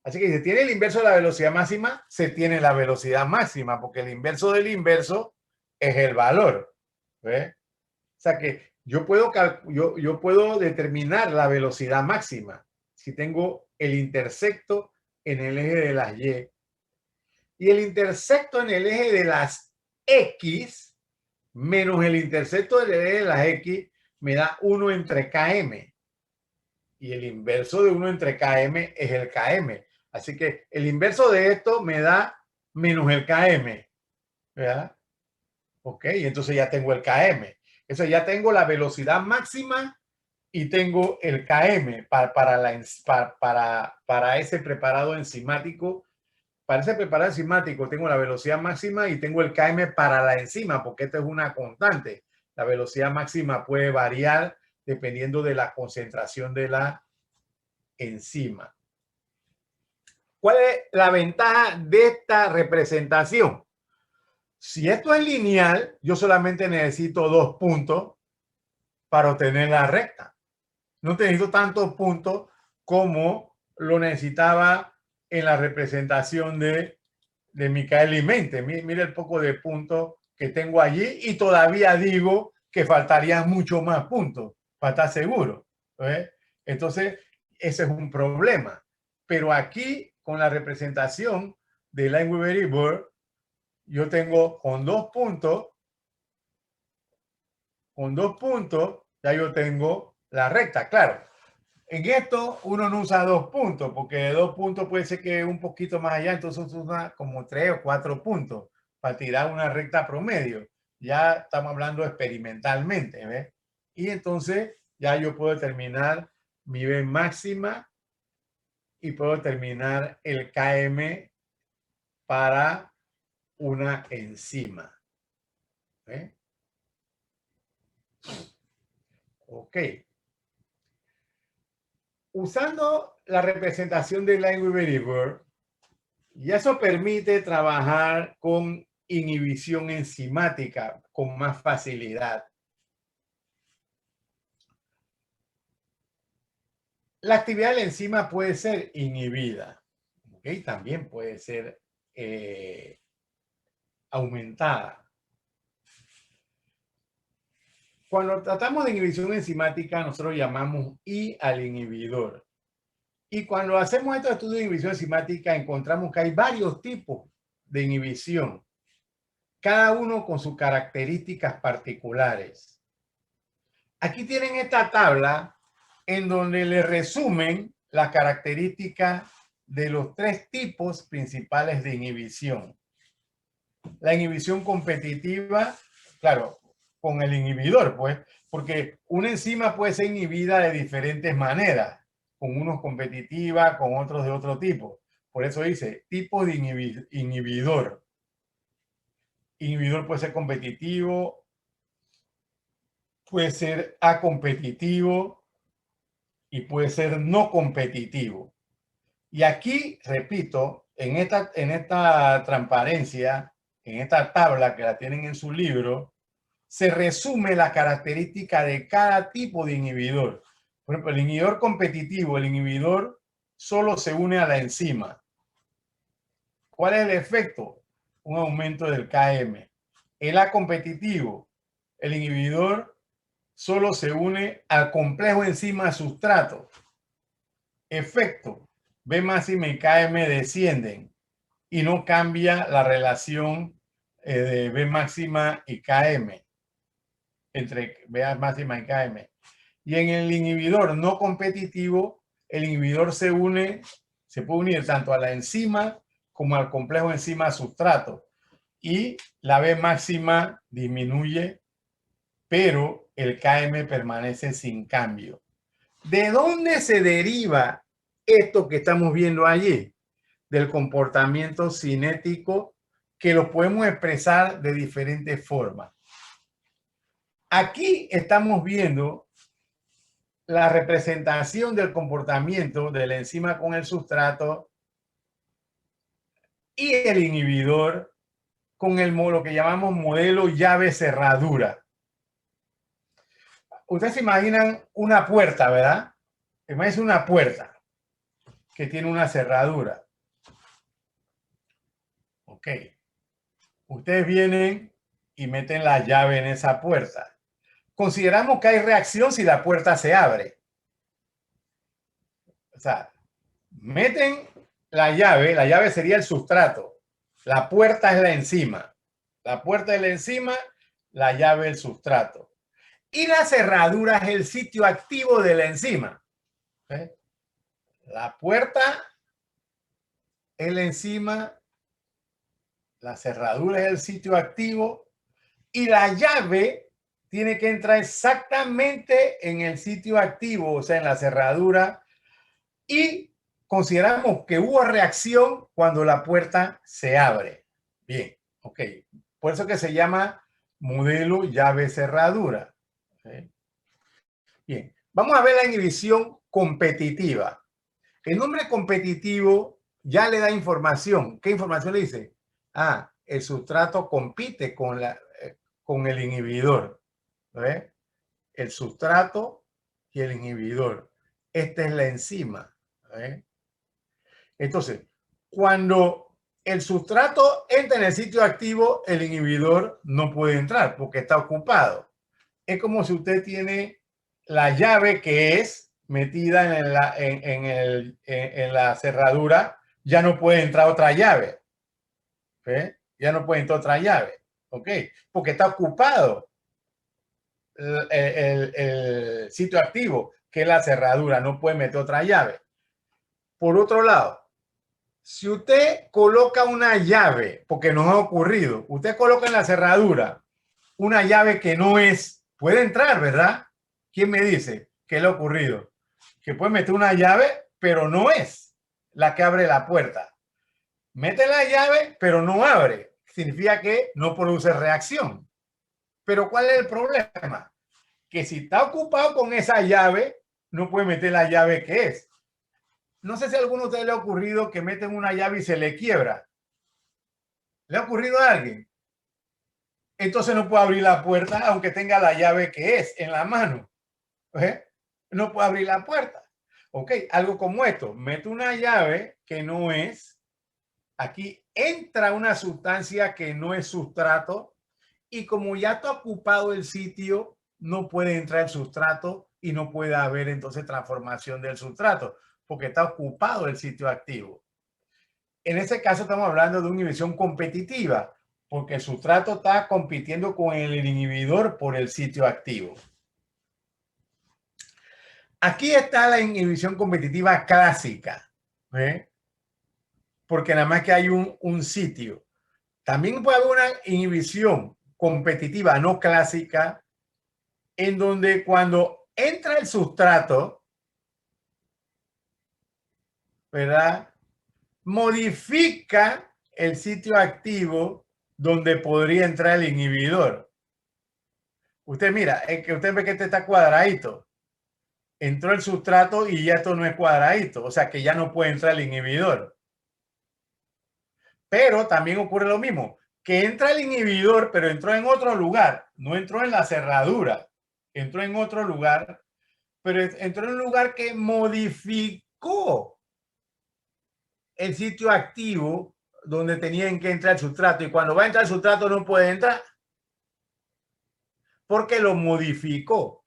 Speaker 1: Así que si se tiene el inverso de la velocidad máxima, se tiene la velocidad máxima, porque el inverso del inverso es el valor. ¿Ve? O sea que yo puedo determinar la velocidad máxima si tengo el intersecto en el eje de las Y. Y el intersecto en el eje de las X menos el intersecto del eje de las X me da 1 entre Km. Y el inverso de 1 entre Km es el Km. Así que el inverso de esto me da menos el Km. ¿Verdad? Ok, entonces ya tengo el Km. Eso ya tengo la velocidad máxima y tengo el KM para ese preparado enzimático. Para ese preparado enzimático tengo la velocidad máxima y tengo el KM para la enzima, porque esta es una constante. La velocidad máxima puede variar dependiendo de la concentración de la enzima. ¿Cuál es la ventaja de esta representación? Si esto es lineal, yo solamente necesito 2 puntos para obtener la recta. No necesito tantos puntos como lo necesitaba en la representación de Michaeli-Menten. Mire el poco de puntos que tengo allí y todavía digo que faltarían mucho más puntos para estar seguro. Entonces, ese es un problema. Pero aquí, con la representación de Lineweaver-Eibler, yo tengo con 2 puntos, ya yo tengo la recta. Claro, en esto uno no usa 2 puntos, porque de 2 puntos puede ser que un poquito más allá, entonces usa como 3 o 4 puntos para tirar una recta promedio. Ya estamos hablando experimentalmente, ¿ves? Y entonces ya yo puedo determinar mi V máxima y puedo determinar el KM para una enzima. Ok. Usando la representación de Lineweaver-Eibler, y eso permite trabajar con inhibición enzimática con más facilidad. La actividad de la enzima puede ser inhibida, ¿okay? También puede ser aumentada. Cuando tratamos de inhibición enzimática, nosotros llamamos I al inhibidor. Y cuando hacemos estos estudios de inhibición enzimática, encontramos que hay varios tipos de inhibición, cada uno con sus características particulares. Aquí tienen esta tabla en donde le resumen las características de los 3 tipos principales de inhibición. La inhibición competitiva, claro, con el inhibidor, pues, porque una enzima puede ser inhibida de diferentes maneras, con unos competitiva, con otros de otro tipo. Por eso dice, tipo de inhibidor. Inhibidor puede ser competitivo, puede ser acompetitivo y puede ser no competitivo. Y aquí, repito, en esta transparencia, en esta tabla que la tienen en su libro, se resume la característica de cada tipo de inhibidor. Por ejemplo, el inhibidor competitivo, el inhibidor solo se une a la enzima. ¿Cuál es el efecto? Un aumento del KM. El acompetitivo, el inhibidor solo se une al complejo enzima-sustrato. Efecto, V máxima y KM descienden y no cambia la relación de V máxima y KM, entre V máxima y KM. Y en el inhibidor no competitivo, el inhibidor se puede unir tanto a la enzima como al complejo enzima-sustrato. Y la V máxima disminuye, pero el KM permanece sin cambio. ¿De dónde se deriva esto que estamos viendo allí? Del comportamiento cinético, que lo podemos expresar de diferentes formas. Aquí estamos viendo la representación del comportamiento de la enzima con el sustrato y el inhibidor con lo que llamamos modelo llave-cerradura. Ustedes se imaginan una puerta, ¿verdad? Imagínense una puerta que tiene una cerradura. Ok. Ustedes vienen y meten la llave en esa puerta. Consideramos que hay reacción si la puerta se abre. O sea, meten la llave sería el sustrato. La puerta es la enzima. La puerta es la enzima, la llave el sustrato. Y la cerradura es el sitio activo de la enzima. ¿Okay? La puerta es la enzima, la cerradura es el sitio activo y la llave tiene que entrar exactamente en el sitio activo, o sea, en la cerradura, y consideramos que hubo reacción cuando la puerta se abre. Bien, ok. Por eso que se llama modelo llave cerradura. ¿Okay? Bien, vamos a ver la inhibición competitiva. El nombre competitivo ya le da información. ¿Qué información le dice? Ah, el sustrato compite con el inhibidor. ¿Ve? El sustrato y el inhibidor. Esta es la enzima. ¿Ve? Entonces, cuando el sustrato entra en el sitio activo, el inhibidor no puede entrar porque está ocupado. Es como si usted tiene la llave que es metida en la cerradura, ya no puede entrar otra llave. ¿Okay? Ya no puede entrar otra llave. ¿Ok? Porque está ocupado el sitio activo, que es la cerradura. No puede meter otra llave. Por otro lado, si usted coloca una llave, porque nos ha ocurrido, usted coloca en la cerradura una llave que no es, puede entrar, ¿verdad? ¿Quién me dice qué le ha ocurrido? Que puede meter una llave, pero no es la que abre la puerta. Mete la llave, pero no abre. Significa que no produce reacción. Pero ¿cuál es el problema? Que si está ocupado con esa llave, no puede meter la llave que es. No sé si a alguno de ustedes le ha ocurrido que meten una llave y se le quiebra. ¿Le ha ocurrido a alguien? Entonces no puede abrir la puerta aunque tenga la llave que es en la mano. ¿Eh? No puede abrir la puerta. Ok, algo como esto. Mete una llave que no es. Aquí entra una sustancia que no es sustrato y como ya está ocupado el sitio, no puede entrar el sustrato y no puede haber entonces transformación del sustrato porque está ocupado el sitio activo. En ese caso estamos hablando de una inhibición competitiva porque el sustrato está compitiendo con el inhibidor por el sitio activo. Aquí está la inhibición competitiva clásica, ¿eh? Porque nada más que hay un sitio. También puede haber una inhibición competitiva no clásica en donde cuando entra el sustrato, ¿verdad? Modifica el sitio activo donde podría entrar el inhibidor. Usted mira, es que usted ve que este está cuadradito. Entró el sustrato y ya esto no es cuadradito, o sea que ya no puede entrar el inhibidor. Pero también ocurre lo mismo, que entra el inhibidor, pero entró en otro lugar, no entró en la cerradura, entró en otro lugar, pero entró en un lugar que modificó el sitio activo donde tenían que entrar el sustrato y cuando va a entrar el sustrato no puede entrar porque lo modificó.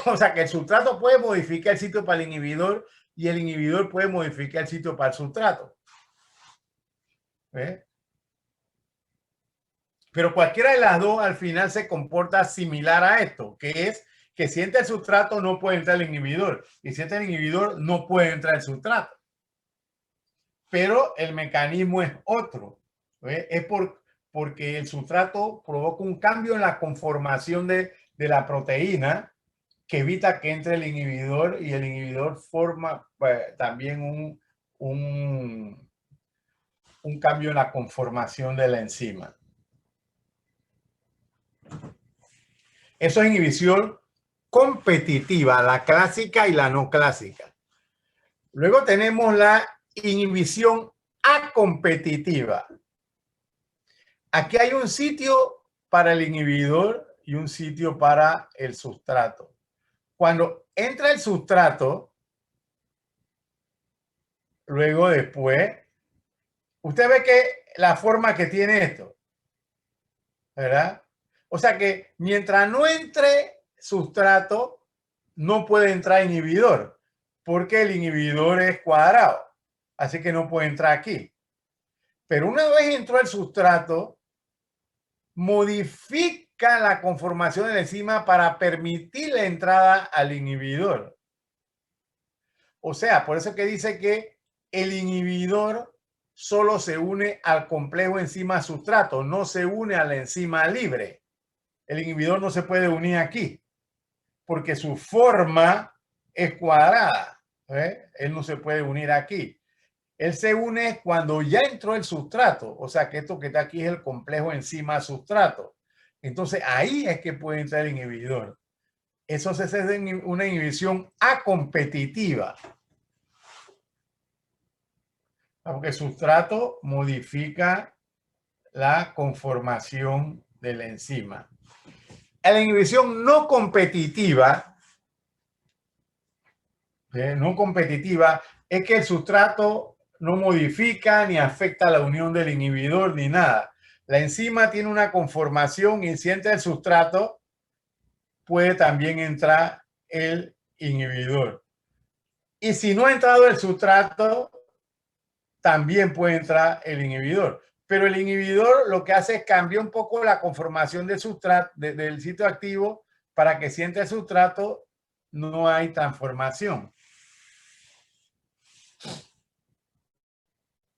Speaker 1: O sea que el sustrato puede modificar el sitio para el inhibidor y el inhibidor puede modificar el sitio para el sustrato. ¿Eh? Pero cualquiera de las dos al final se comporta similar a esto, que es que si entra el sustrato no puede entrar el inhibidor y si entra el inhibidor no puede entrar el sustrato. Pero el mecanismo es otro. ¿Eh? Es porque el sustrato provoca un cambio en la conformación de la proteína que evita que entre el inhibidor y el inhibidor forma también un cambio en la conformación de la enzima. Eso es inhibición competitiva, la clásica y la no clásica. Luego tenemos la inhibición acompetitiva. Aquí hay un sitio para el inhibidor y un sitio para el sustrato. Cuando entra el sustrato, luego después, usted ve que la forma que tiene esto, ¿verdad? O sea que mientras no entre sustrato, no puede entrar inhibidor, porque el inhibidor es cuadrado, así que no puede entrar aquí. Pero una vez entró el sustrato, modifica la conformación de la enzima para permitir la entrada al inhibidor. O sea, por eso que dice que el inhibidor solo se une al complejo enzima-sustrato, no se une a la enzima libre. el inhibidor no se puede unir aquí porque su forma es cuadrada. Él no se puede unir aquí. Él se une cuando ya entró el sustrato, o sea que esto que está aquí es el complejo enzima sustrato. Entonces ahí es que puede entrar el inhibidor. Eso es una inhibición acompetitiva. Porque el sustrato modifica la conformación de la enzima. La inhibición no competitiva, es que el sustrato no modifica ni afecta la unión del inhibidor ni nada. La enzima tiene una conformación y si entra el sustrato, puede también entrar el inhibidor. Y si no ha entrado el sustrato, también puede entrar el inhibidor. Pero el inhibidor lo que hace es cambiar un poco la conformación del sustrato, del sitio activo, para que si entra el sustrato no hay transformación.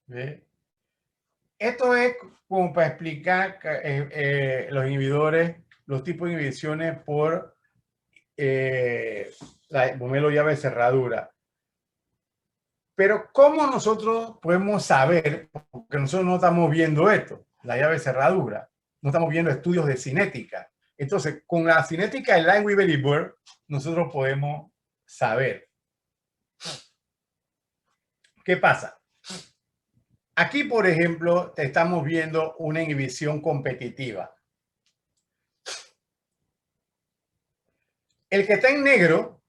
Speaker 1: ¿Ve? Esto es como para explicar los inhibidores, los tipos de inhibiciones por la modelo llave cerradura. Pero ¿cómo nosotros podemos saber? Porque nosotros no estamos viendo esto, la llave cerradura. No estamos viendo estudios de cinética. Entonces, con la cinética de Lineweaver y Burr, nosotros podemos saber. ¿Qué pasa? Aquí, por ejemplo, estamos viendo una inhibición competitiva. El que está en negro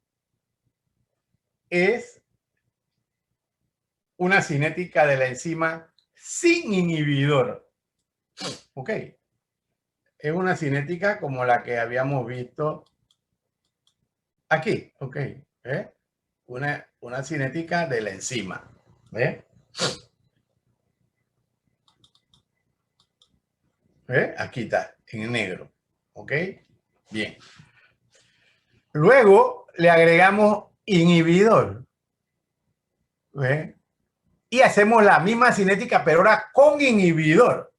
Speaker 1: es una cinética de la enzima sin inhibidor. Ok. Es una cinética como la que habíamos visto aquí. Ok. Una cinética de la enzima. ¿Ve? Aquí está, en negro. Ok. Bien. Luego le agregamos inhibidor. ¿Ve? Y hacemos la misma cinética, pero ahora con inhibidor.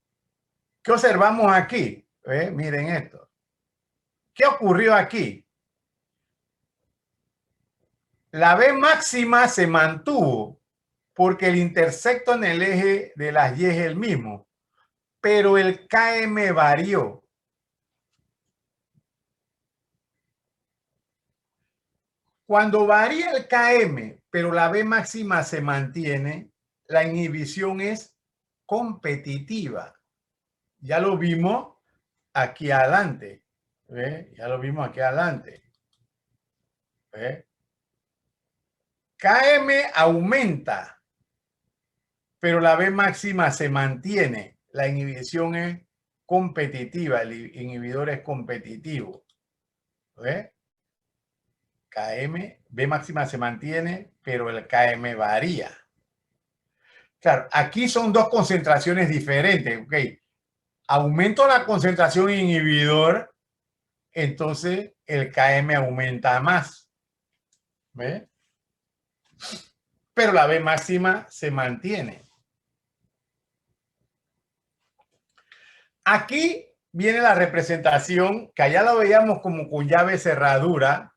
Speaker 1: ¿Qué observamos aquí? Miren esto. ¿Qué ocurrió aquí? La B máxima se mantuvo porque el intersecto en el eje de las Y es el mismo, pero el KM varió. Cuando varía el KM, pero la B máxima se mantiene, la inhibición es competitiva. Ya lo vimos aquí adelante. Ya lo vimos aquí adelante. KM aumenta, pero la B máxima se mantiene. La inhibición es competitiva, el inhibidor es competitivo. KM, B máxima se mantiene, pero el KM varía. Claro, aquí son dos concentraciones diferentes. Ok, aumento la concentración inhibidor, entonces el KM aumenta más. ¿Ve? Pero la B máxima se mantiene. Aquí viene la representación, que allá lo veíamos como con llave cerradura,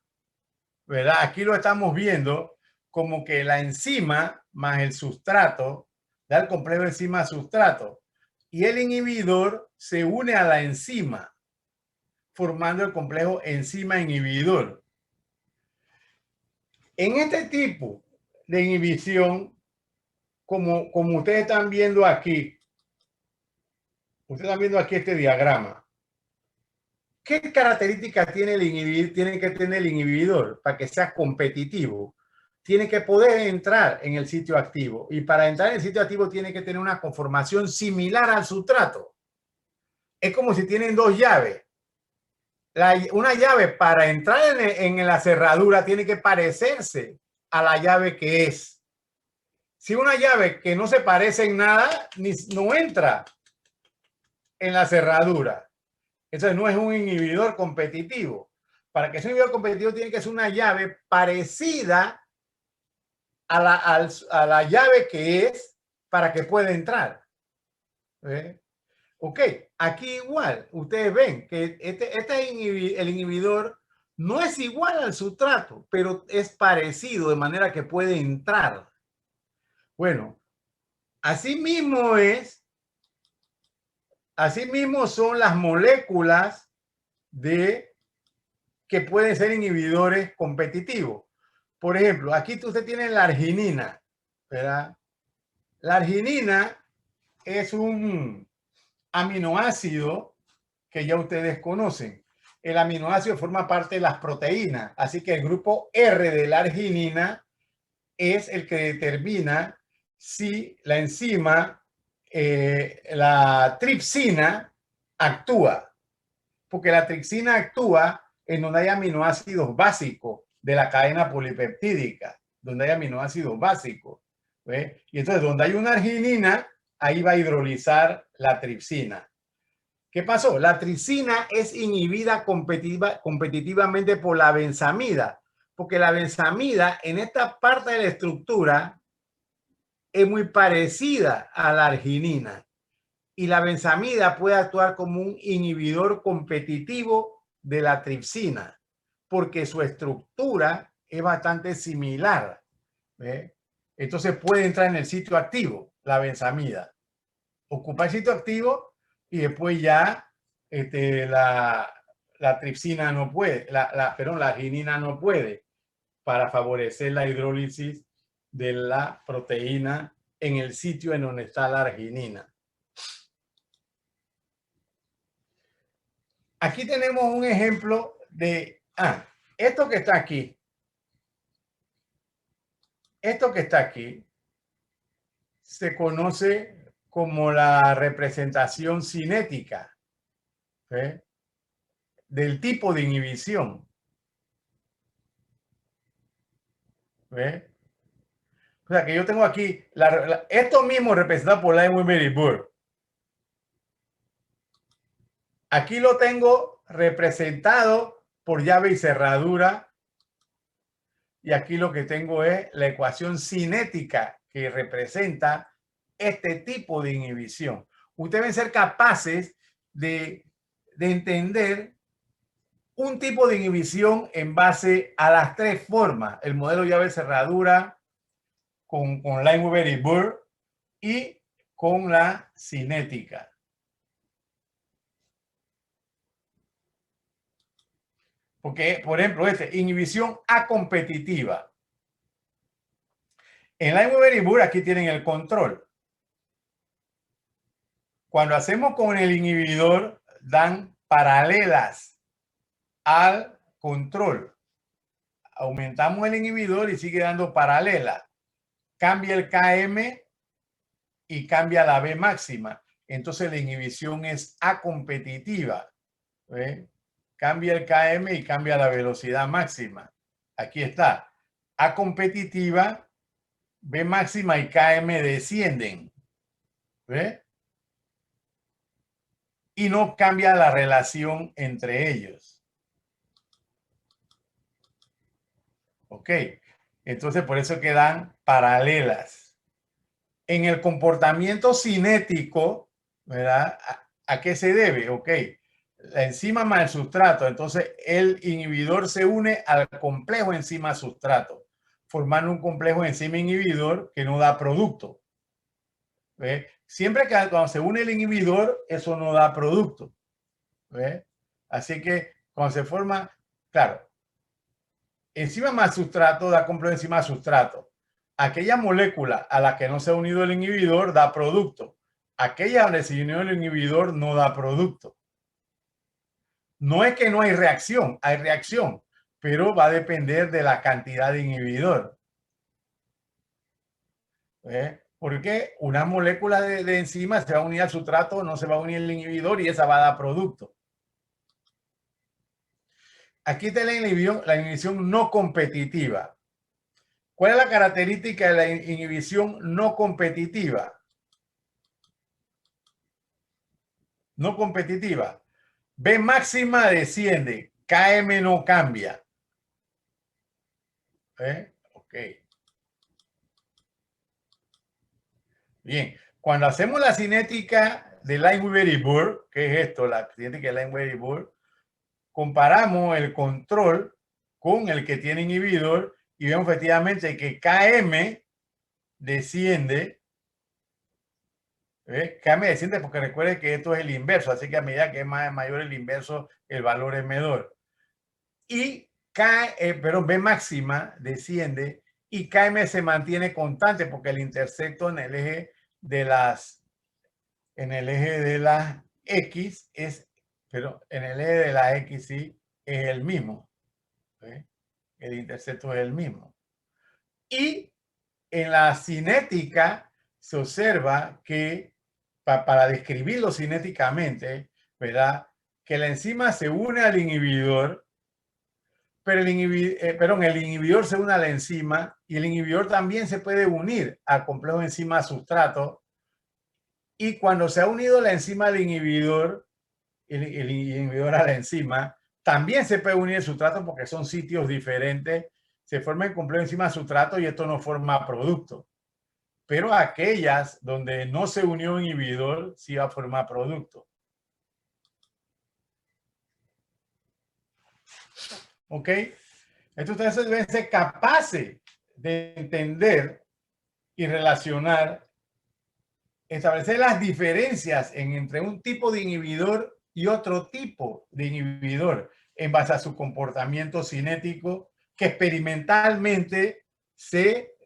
Speaker 1: ¿verdad? Aquí lo estamos viendo como que la enzima más el sustrato, da el complejo enzima-sustrato, y el inhibidor se une a la enzima, formando el complejo enzima-inhibidor. En este tipo de inhibición, como ustedes están viendo aquí, este diagrama. ¿Qué características tiene el inhibidor? Tiene que tener el inhibidor para que sea competitivo. Tiene que poder entrar en el sitio activo. Y para entrar en el sitio activo tiene que tener una conformación similar al sustrato. Es como si tienen dos llaves. Una llave para entrar en la cerradura tiene que parecerse a la llave que es. Si una llave que no se parece en nada, no entra en la cerradura. Entonces no es un inhibidor competitivo. Para que sea un inhibidor competitivo tiene que ser una llave parecida a la llave que es para que pueda entrar. Ok, aquí igual, ustedes ven que el inhibidor no es igual al sustrato, pero es parecido de manera que puede entrar. Bueno, asimismo son las moléculas que pueden ser inhibidores competitivos. Por ejemplo, aquí usted tiene la arginina, ¿verdad? La arginina es un aminoácido que ya ustedes conocen. El aminoácido forma parte de las proteínas, así que el grupo R de la arginina es el que determina si la enzima, la tripsina, actúa. Porque la tripsina actúa en donde hay aminoácidos básicos de la cadena polipeptídica, donde hay aminoácidos básicos. ¿Ve? Y entonces, donde hay una arginina, ahí va a hidrolizar la tripsina. ¿Qué pasó? La tripsina es inhibida competitivamente por la benzamida, porque la benzamida en esta parte de la estructura es muy parecida a la arginina y la benzamida puede actuar como un inhibidor competitivo de la tripsina porque su estructura es bastante similar. ¿Ve? Entonces puede entrar en el sitio activo, la benzamida. Ocupa el sitio activo y después ya la tripsina no puede, la arginina no puede para favorecer la hidrólisis de la proteína en el sitio en donde está la arginina. Aquí tenemos un ejemplo de esto que está aquí. Esto que está aquí se conoce como la representación cinética, ¿sí? Del tipo de inhibición. ¿Sí? O sea que yo tengo aquí esto mismo representado por Lineweaver-Burr. Aquí lo tengo representado por llave y cerradura. Y aquí lo que tengo es la ecuación cinética que representa este tipo de inhibición. Ustedes deben ser capaces de entender un tipo de inhibición en base a las tres formas. El modelo llave-cerradura con Lineweaver-Burr y con la cinética. Porque, por ejemplo, inhibición acompetitiva. En Lineweaver-Burr aquí tienen el control. Cuando hacemos con el inhibidor, dan paralelas al control. Aumentamos el inhibidor y sigue dando paralela. Cambia el Km y cambia la B máxima. Entonces la inhibición es acompetitiva. ¿Ve? Cambia el Km y cambia la velocidad máxima. Aquí está. A competitiva, B máxima y Km descienden. ¿Ve? Y no cambia la relación entre ellos. Ok. Entonces, por eso quedan paralelas. En el comportamiento cinético, ¿verdad? ¿A qué se debe? Ok. La enzima más el sustrato. Entonces, el inhibidor se une al complejo enzima-sustrato, formando un complejo enzima-inhibidor que no da producto. ¿Ve? Siempre que cuando se une el inhibidor, eso no da producto. ¿Ve? Así que cuando se forma, claro, enzima más sustrato da complejo enzima-sustrato. Aquella molécula a la que no se ha unido el inhibidor da producto. Aquella donde se unió el inhibidor no da producto. No es que no hay reacción, pero va a depender de la cantidad de inhibidor. Porque una molécula de enzima se va a unir al sustrato, no se va a unir el inhibidor y esa va a dar producto. Aquí está la inhibición no competitiva. ¿Cuál es la característica de la inhibición no competitiva? No competitiva. B máxima desciende, Km no cambia. Ok. Bien, cuando hacemos la cinética de Lineweaver-Burr, que es esto, la cinética de Lineweaver-Burr, comparamos el control con el que tiene inhibidor y vemos efectivamente que Km desciende. Km desciende porque recuerde que esto es el inverso, así que a medida que es mayor el inverso, el valor es menor. Y B máxima desciende y Km se mantiene constante porque el intersecto en el eje de las X es, pero en el eje de la X sí es el mismo. El intersecto es el mismo. Y en la cinética se observa que para describirlo cinéticamente, ¿verdad? Que la enzima se une al inhibidor, pero el inhibidor se une a la enzima y el inhibidor también se puede unir al complejo enzima-sustrato. Y cuando se ha unido la enzima al inhibidor, el inhibidor a la enzima, también se puede unir el sustrato porque son sitios diferentes. Se forma el complejo enzima-sustrato y esto no forma producto. Pero aquellas donde no se unió inhibidor, sí va a formar producto. ¿Ok? Entonces ustedes deben ser capaces de entender y relacionar, establecer las diferencias entre un tipo de inhibidor y otro tipo de inhibidor en base a su comportamiento cinético que experimentalmente se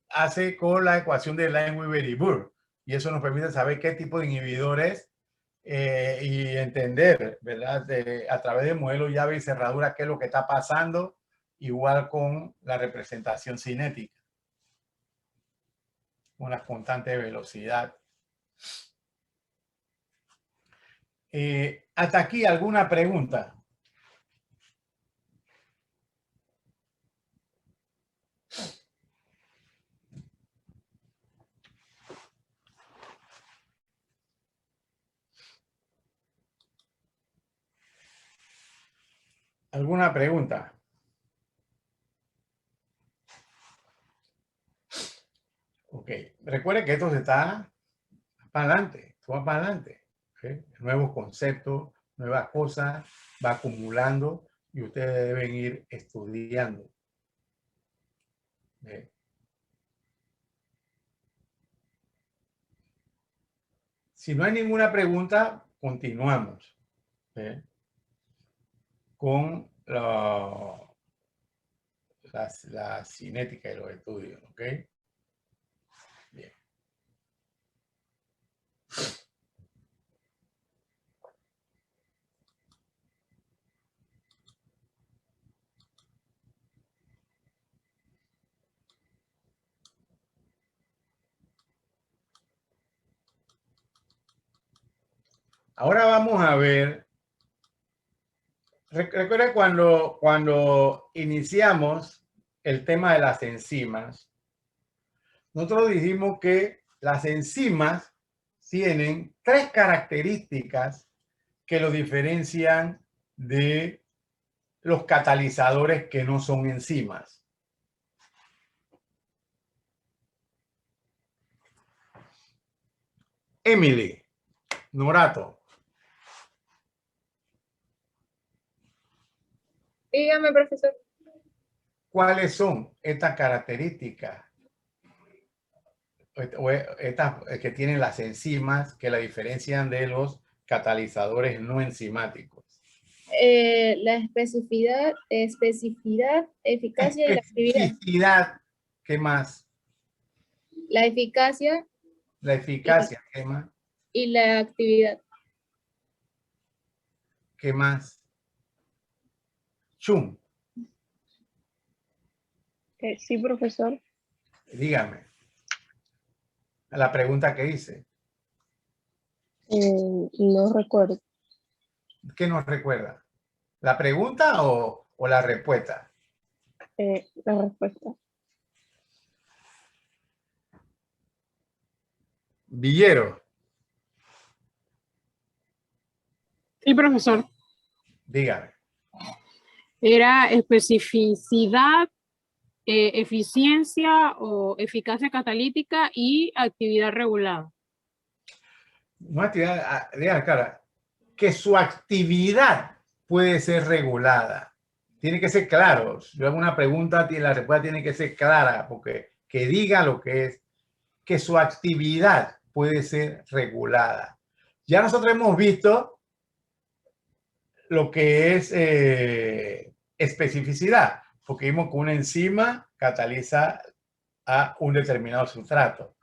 Speaker 1: hace con la ecuación de Lineweaver-Burr. Y eso nos permite saber qué tipo de inhibidores y entender, ¿verdad? A través del modelo llave y cerradura qué es lo que está pasando, igual con la representación cinética. Una constante de velocidad. Hasta aquí, ¿alguna pregunta? ¿Alguna pregunta? Ok, recuerde que esto se está para adelante, esto va para adelante. ¿Okay? Nuevos conceptos, nuevas cosas, va acumulando y ustedes deben ir estudiando. ¿Okay? Si no hay ninguna pregunta, continuamos con la cinética y los estudios. ¿Ok? Bien. Ahora vamos a ver. Recuerda cuando iniciamos el tema de las enzimas, nosotros dijimos que las enzimas tienen 3 características que lo diferencian de los catalizadores que no son enzimas. Emily Norato.
Speaker 3: Dígame, profesor.
Speaker 1: ¿Cuáles son estas características estas que tienen las enzimas que la diferencian de los catalizadores no enzimáticos?
Speaker 3: La especificidad, eficacia y la actividad.
Speaker 1: Especificidad, ¿qué más?
Speaker 3: La eficacia.
Speaker 1: La eficacia, ¿qué más?
Speaker 3: Y la actividad.
Speaker 1: ¿Qué más? Chum.
Speaker 5: Sí, profesor.
Speaker 1: Dígame. La pregunta que hice.
Speaker 5: No recuerdo.
Speaker 1: ¿Qué nos recuerda? ¿La pregunta o la respuesta?
Speaker 5: La respuesta.
Speaker 1: Villero.
Speaker 6: Sí, profesor.
Speaker 1: Dígame.
Speaker 6: Era especificidad, eficiencia o eficacia catalítica y actividad regulada.
Speaker 1: no actividad, diga, cara, que su actividad puede ser regulada. Tiene que ser claro. Si yo hago una pregunta, la respuesta tiene que ser clara, porque que diga lo que es, que su actividad puede ser regulada. Ya nosotros hemos visto lo que es especificidad, porque vimos que una enzima cataliza a un determinado sustrato.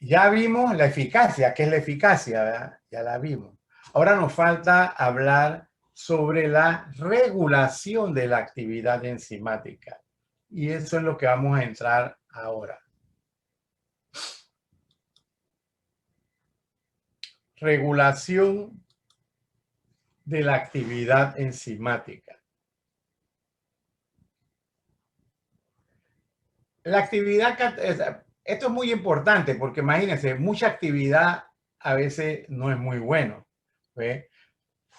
Speaker 1: Ya vimos la eficacia. ¿Qué es la eficacia? ¿Verdad? Ya la vimos. Ahora nos falta hablar sobre la regulación de la actividad enzimática. Y eso es lo que vamos a entrar ahora. Regulación de la actividad enzimática. La actividad, esto es muy importante porque imagínense, mucha actividad a veces no es muy bueno. ¿Ve?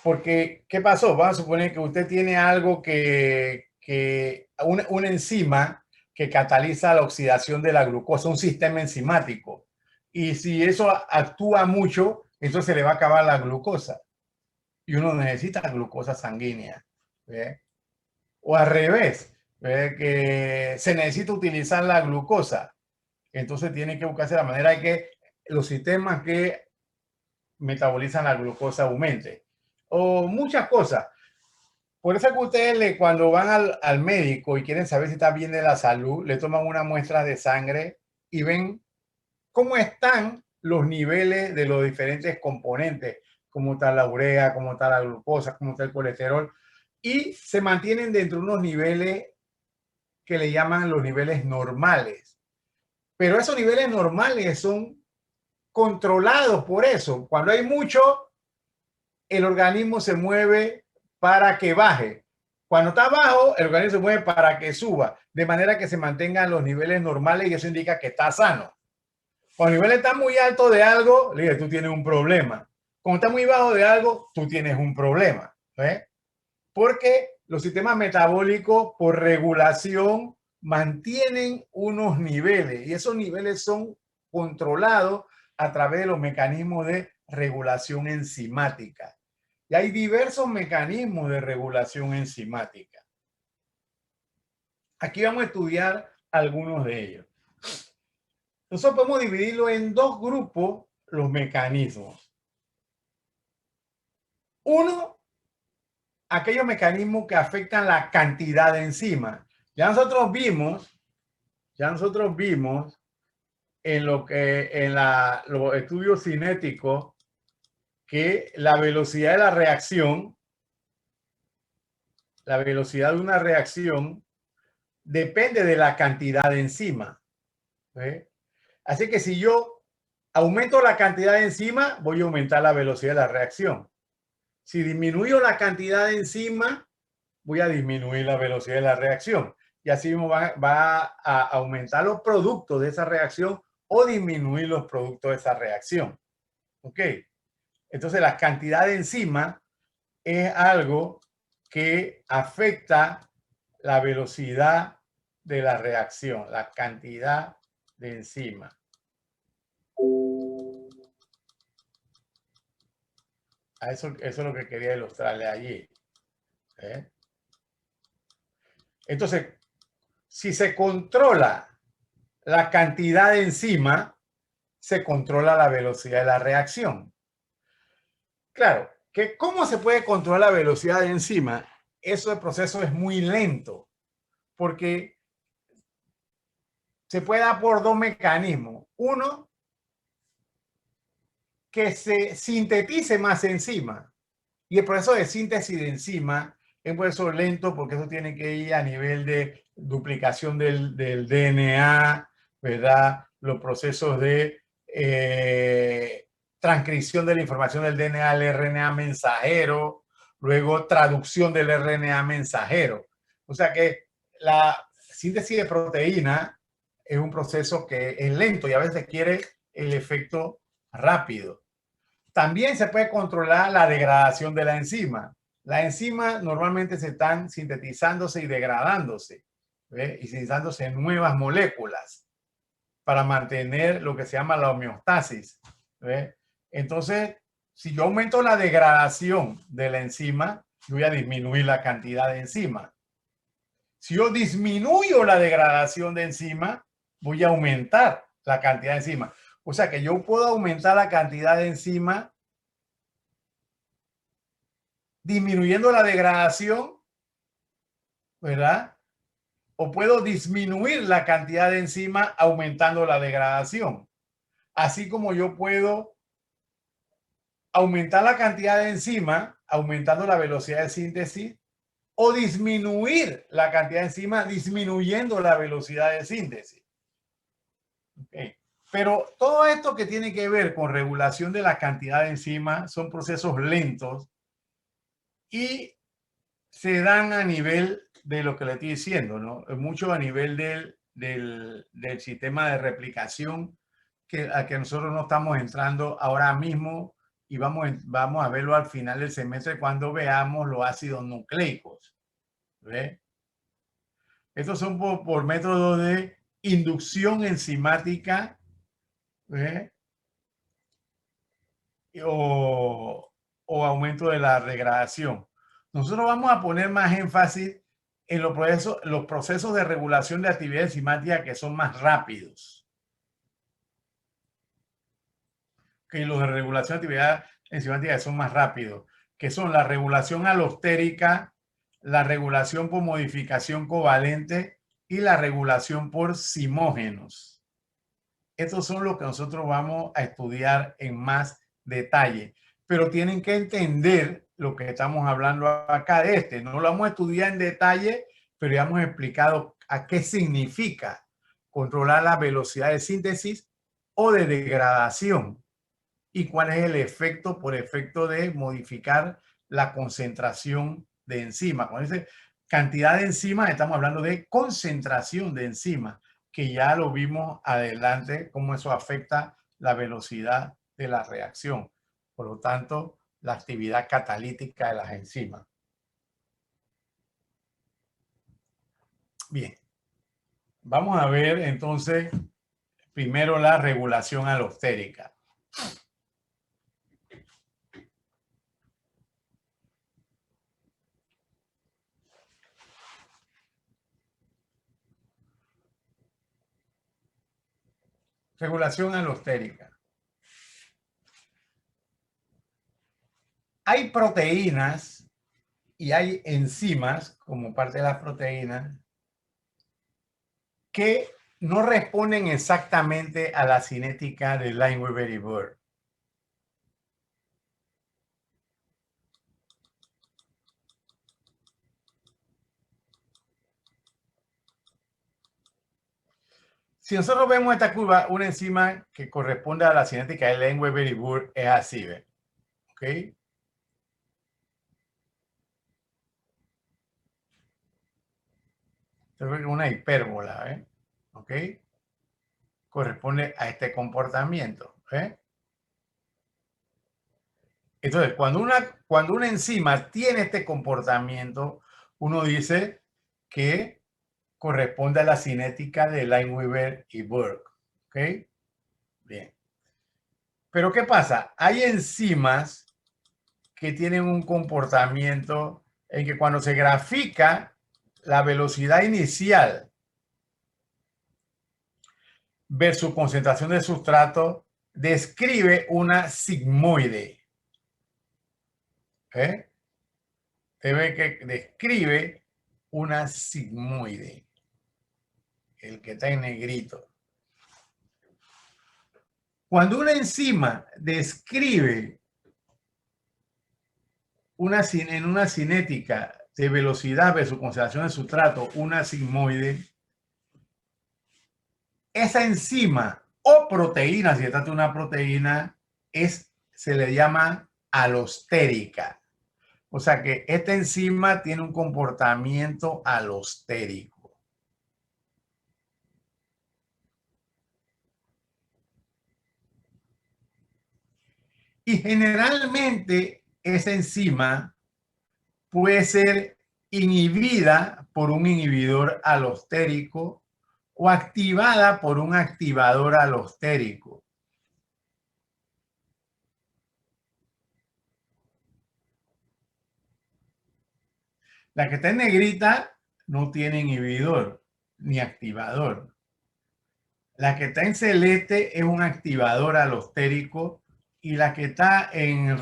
Speaker 1: Porque, ¿qué pasó? Vamos a suponer que usted tiene algo una enzima que cataliza la oxidación de la glucosa, un sistema enzimático. Y si eso actúa mucho, entonces se le va a acabar la glucosa. Y uno necesita glucosa sanguínea. ¿Ve? O al revés, ¿ve? Que se necesita utilizar la glucosa. Entonces tiene que buscarse la manera de que los sistemas que metabolizan la glucosa aumenten. O muchas cosas. Por eso es que ustedes cuando van al médico y quieren saber si está bien de la salud, le toman una muestra de sangre y ven cómo están los niveles de los diferentes componentes, cómo está la urea, cómo está la glucosa, cómo está el colesterol, y se mantienen dentro de unos niveles que le llaman los niveles normales. Pero esos niveles normales son controlados por eso. Cuando hay mucho, el organismo se mueve para que baje. Cuando está bajo, el organismo se mueve para que suba, de manera que se mantengan los niveles normales y eso indica que está sano. Cuando el nivel está muy alto de algo, le digo, tú tienes un problema. Cuando está muy bajo de algo, tú tienes un problema. ¿Ve? Porque los sistemas metabólicos, por regulación, mantienen unos niveles y esos niveles son controlados a través de los mecanismos de regulación enzimática. Y hay diversos mecanismos de regulación enzimática. Aquí vamos a estudiar algunos de ellos. Nosotros podemos dividirlo en dos grupos, los mecanismos. Uno, aquellos mecanismos que afectan la cantidad de enzimas. Ya nosotros vimos en los estudios cinéticos que la velocidad de la reacción, la velocidad de una reacción depende de la cantidad de enzima. ¿Ve? Así que si yo aumento la cantidad de enzima, voy a aumentar la velocidad de la reacción. Si disminuyo la cantidad de enzima, voy a disminuir la velocidad de la reacción. Y así va a aumentar los productos de esa reacción o disminuir los productos de esa reacción. ¿Ok? Entonces, la cantidad de enzima es algo que afecta la velocidad de la reacción, la cantidad de enzima. Eso es lo que quería ilustrarle allí. ¿Eh? Entonces, si se controla la cantidad de enzima, se controla la velocidad de la reacción. Claro, que ¿cómo se puede controlar la velocidad de enzima? Ese proceso es muy lento, porque se puede dar por dos mecanismos. Uno, que se sintetice más enzima. Y el proceso de síntesis de enzima es un proceso lento porque eso tiene que ir a nivel de duplicación del DNA, ¿verdad? Los procesos de transcripción de la información del DNA al RNA mensajero, luego traducción del RNA mensajero. O sea que la síntesis de proteína es un proceso que es lento y a veces quiere el efecto rápido. También se puede controlar la degradación de la enzima. Las enzimas normalmente se están sintetizándose y degradándose, ¿ve? Y sintetizándose nuevas moléculas para mantener lo que se llama la homeostasis, ¿Ve? Entonces, si yo aumento la degradación de la enzima, yo voy a disminuir la cantidad de enzima. Si yo disminuyo la degradación de enzima, voy a aumentar la cantidad de enzima. O sea que yo puedo aumentar la cantidad de enzima disminuyendo la degradación, ¿verdad? O puedo disminuir la cantidad de enzima aumentando la degradación. Así como yo puedo aumentar la cantidad de enzima aumentando la velocidad de síntesis o disminuir la cantidad de enzima disminuyendo la velocidad de síntesis. Okay. Pero todo esto que tiene que ver con regulación de la cantidad de enzima son procesos lentos y se dan a nivel de lo que le estoy diciendo, ¿no? Mucho a nivel del sistema de replicación a que nosotros no estamos entrando ahora mismo y vamos a verlo al final del semestre cuando veamos los ácidos nucleicos. ¿Ve? Estos son por métodos de inducción enzimática, ¿ve? O aumento de la degradación. Nosotros vamos a poner más énfasis en los procesos de regulación de actividad enzimática que son más rápidos. Que los de regulación de actividad enzimática que son más rápidos, que son la regulación alostérica, la regulación por modificación covalente y la regulación por simógenos. Estos son los que nosotros vamos a estudiar en más detalle, pero tienen que entender lo que estamos hablando acá de este. No lo vamos a estudiar en detalle, pero ya hemos explicado a qué significa controlar la velocidad de síntesis o de degradación y cuál es el efecto por efecto de modificar la concentración de enzima. Cuando dice cantidad de enzimas, estamos hablando de concentración de enzimas, que ya lo vimos adelante, cómo eso afecta la velocidad de la reacción. Por lo tanto, la actividad catalítica de las enzimas. Bien. Vamos a ver entonces primero la regulación alostérica. Regulación alostérica. Hay proteínas y hay enzimas como parte de las proteínas que no responden exactamente a la cinética de Lineweaver y Burke. Si nosotros vemos esta curva, una enzima que corresponde a la cinética de Lineweaver y Burke es así, ¿ve? ¿Ok? Esto es una hipérbola, ¿eh? ¿Ok? Corresponde a este comportamiento, ¿eh? Entonces, cuando una enzima tiene este comportamiento, uno dice que corresponde a la cinética de Lineweaver y Burke. ¿Ok? Bien. Pero ¿qué pasa? Hay enzimas que tienen un comportamiento en que cuando se grafica la velocidad inicial versus concentración de sustrato, describe una sigmoide. ¿Eh? Se ve que describe una sigmoide. El que está en negrito. Cuando una enzima describe en una cinética de velocidad versus concentración de sustrato, una sigmoide, esa enzima o proteína, si se trata de una proteína, se le llama alostérica. O sea que esta enzima tiene un comportamiento alostérico. Y generalmente esa enzima puede ser inhibida por un inhibidor alostérico o activada por un activador alostérico. La que está en negrita no tiene inhibidor ni activador. La que está en celeste es un activador alostérico y la que está en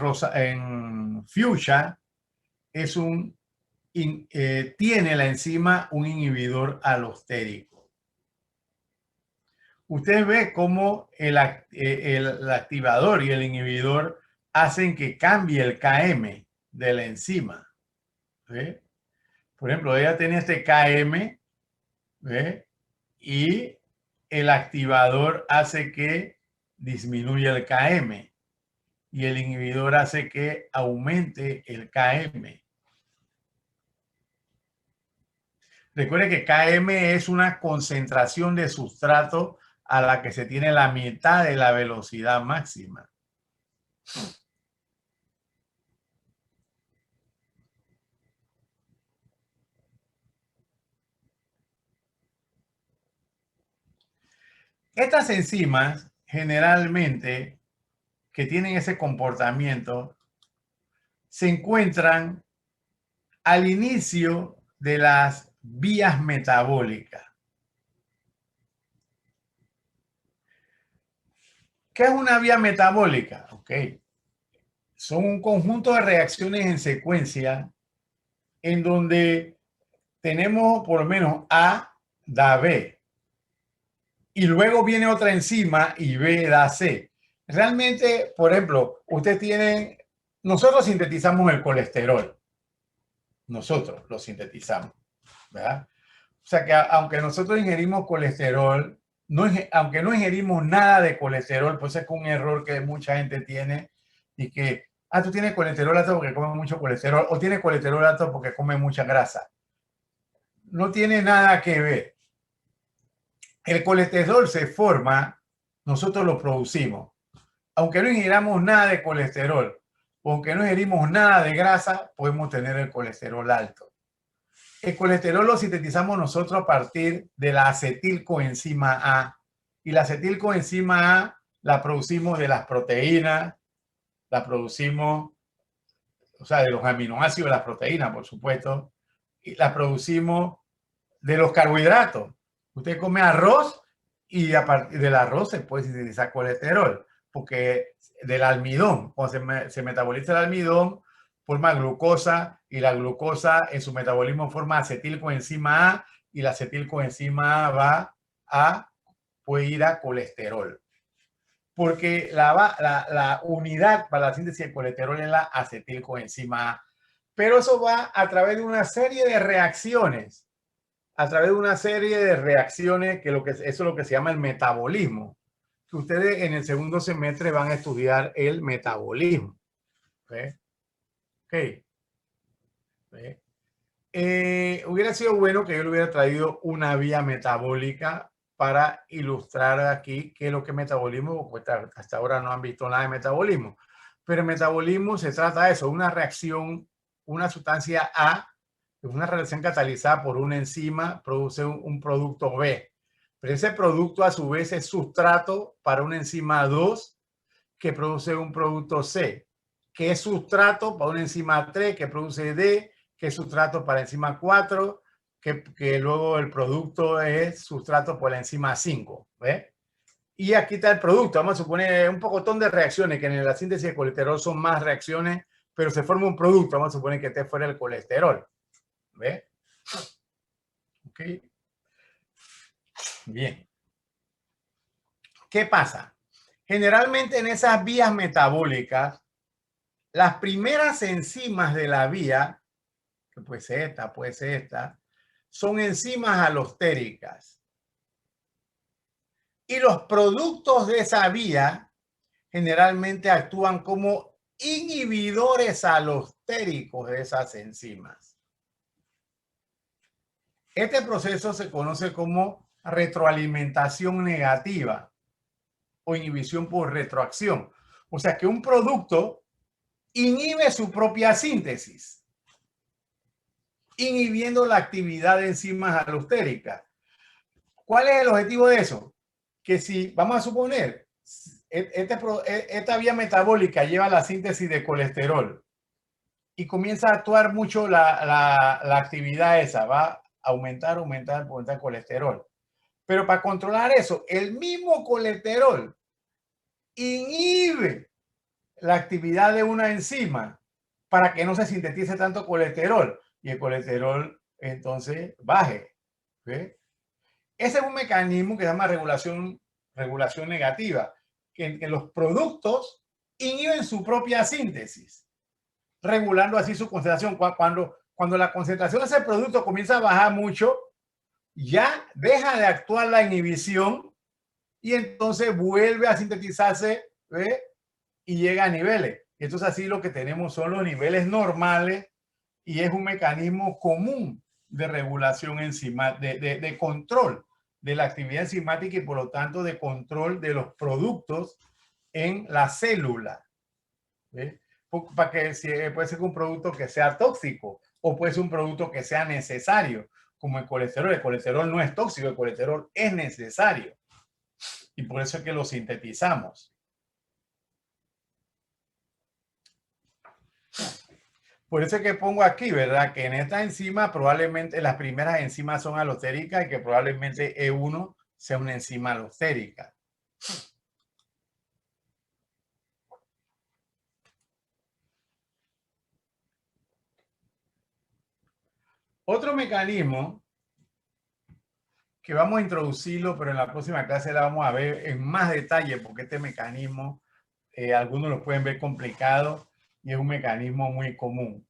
Speaker 1: fuchsia es tiene la enzima un inhibidor alostérico. Usted ve cómo el activador y el inhibidor hacen que cambie el KM de la enzima. ¿Ve? Por ejemplo, ella tiene este KM, ¿ve? Y el activador hace que disminuya el KM y el inhibidor hace que aumente el KM. Recuerde que KM es una concentración de sustrato a la que se tiene la mitad de la velocidad máxima. Estas enzimas generalmente que tienen ese comportamiento se encuentran al inicio de las vías metabólicas. ¿Qué es una vía metabólica? Ok. Son un conjunto de reacciones en secuencia en donde tenemos por lo menos A da B. Y luego viene otra enzima y B da C. Realmente, por ejemplo, nosotros sintetizamos el colesterol. Nosotros lo sintetizamos, ¿verdad? O sea que aunque nosotros ingerimos colesterol, aunque no ingerimos nada de colesterol, pues es un error que mucha gente tiene y que, tú tienes colesterol alto porque comes mucho colesterol o tienes colesterol alto porque comes mucha grasa. No tiene nada que ver. El colesterol se forma, nosotros lo producimos. Aunque no ingiramos nada de colesterol, aunque no ingerimos nada de grasa, podemos tener el colesterol alto. El colesterol lo sintetizamos nosotros a partir de la acetilcoenzima A. Y la acetilcoenzima A la producimos de las proteínas, la producimos, o sea, de los aminoácidos de las proteínas, por supuesto, y la producimos de los carbohidratos. Usted come arroz y a partir del arroz se puede sintetizar colesterol, porque del almidón, cuando se metaboliza el almidón, forma glucosa y la glucosa en su metabolismo forma acetilcoenzima A y la acetilcoenzima A puede ir a colesterol. Porque la unidad para la síntesis de colesterol es la acetilcoenzima A. Pero eso va a través de una serie de reacciones. A través de una serie de reacciones eso es lo que se llama el metabolismo. Que ustedes en el segundo semestre van a estudiar el metabolismo. ¿Okay? Okay. Hubiera sido bueno que yo le hubiera traído una vía metabólica para ilustrar aquí qué es lo que es metabolismo, porque hasta ahora no han visto nada de metabolismo. Pero el metabolismo se trata de eso, una reacción, una sustancia A, una reacción catalizada por una enzima, produce un producto B. Pero ese producto a su vez es sustrato para una enzima 2 que produce un producto C, que es sustrato para una enzima 3 que produce D, que es sustrato para la enzima 4, que luego el producto es sustrato por la enzima 5. ¿Ve? Y aquí está el producto. Vamos a suponer un pocotón de reacciones, que en la síntesis de colesterol son más reacciones, pero se forma un producto. Vamos a suponer que esté fuera el colesterol. ¿Ve? Ok. Bien. ¿Qué pasa? Generalmente en esas vías metabólicas, las primeras enzimas de la vía, que puede ser esta, son enzimas alostéricas. Y los productos de esa vía generalmente actúan como inhibidores alostéricos de esas enzimas. Este proceso se conoce como retroalimentación negativa o inhibición por retroacción. O sea que un producto inhibe su propia síntesis, inhibiendo la actividad de enzimas alostéricas. ¿Cuál es el objetivo de eso? Que si, vamos a suponer, esta vía metabólica lleva la síntesis de colesterol y comienza a actuar mucho la actividad esa, va a aumentar el colesterol. Pero para controlar eso, el mismo colesterol inhibe la actividad de una enzima para que no se sintetice tanto colesterol y el colesterol entonces baje. ¿Ve? Ese es un mecanismo que se llama regulación negativa, que los productos inhiben su propia síntesis, regulando así su concentración. Cuando la concentración de ese producto comienza a bajar mucho, ya deja de actuar la inhibición y entonces vuelve a sintetizarse, ¿ve? Y llega a niveles. Entonces así lo que tenemos son los niveles normales y es un mecanismo común de regulación de control de la actividad enzimática y por lo tanto de control de los productos en la célula. ¿Ve? Para que puede ser un producto que sea tóxico o puede ser un producto que sea necesario, como el colesterol. El colesterol no es tóxico, el colesterol es necesario y por eso es que lo sintetizamos. Por eso es que pongo aquí, ¿verdad? Que en esta enzima probablemente las primeras enzimas son alostéricas y que probablemente E1 sea una enzima alostérica. Otro mecanismo que vamos a introducirlo, pero en la próxima clase la vamos a ver en más detalle porque este mecanismo, algunos lo pueden ver complicado y es un mecanismo muy común.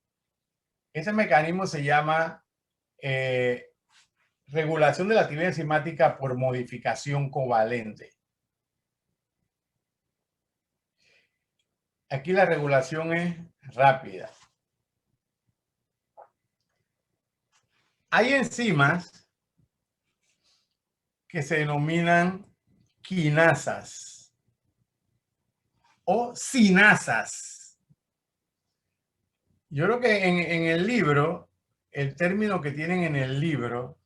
Speaker 1: Ese mecanismo se llama regulación de la actividad enzimática por modificación covalente. Aquí la regulación es rápida. Hay enzimas que se denominan quinasas o sinasas. Yo creo que en el libro, el término que tienen en el libro,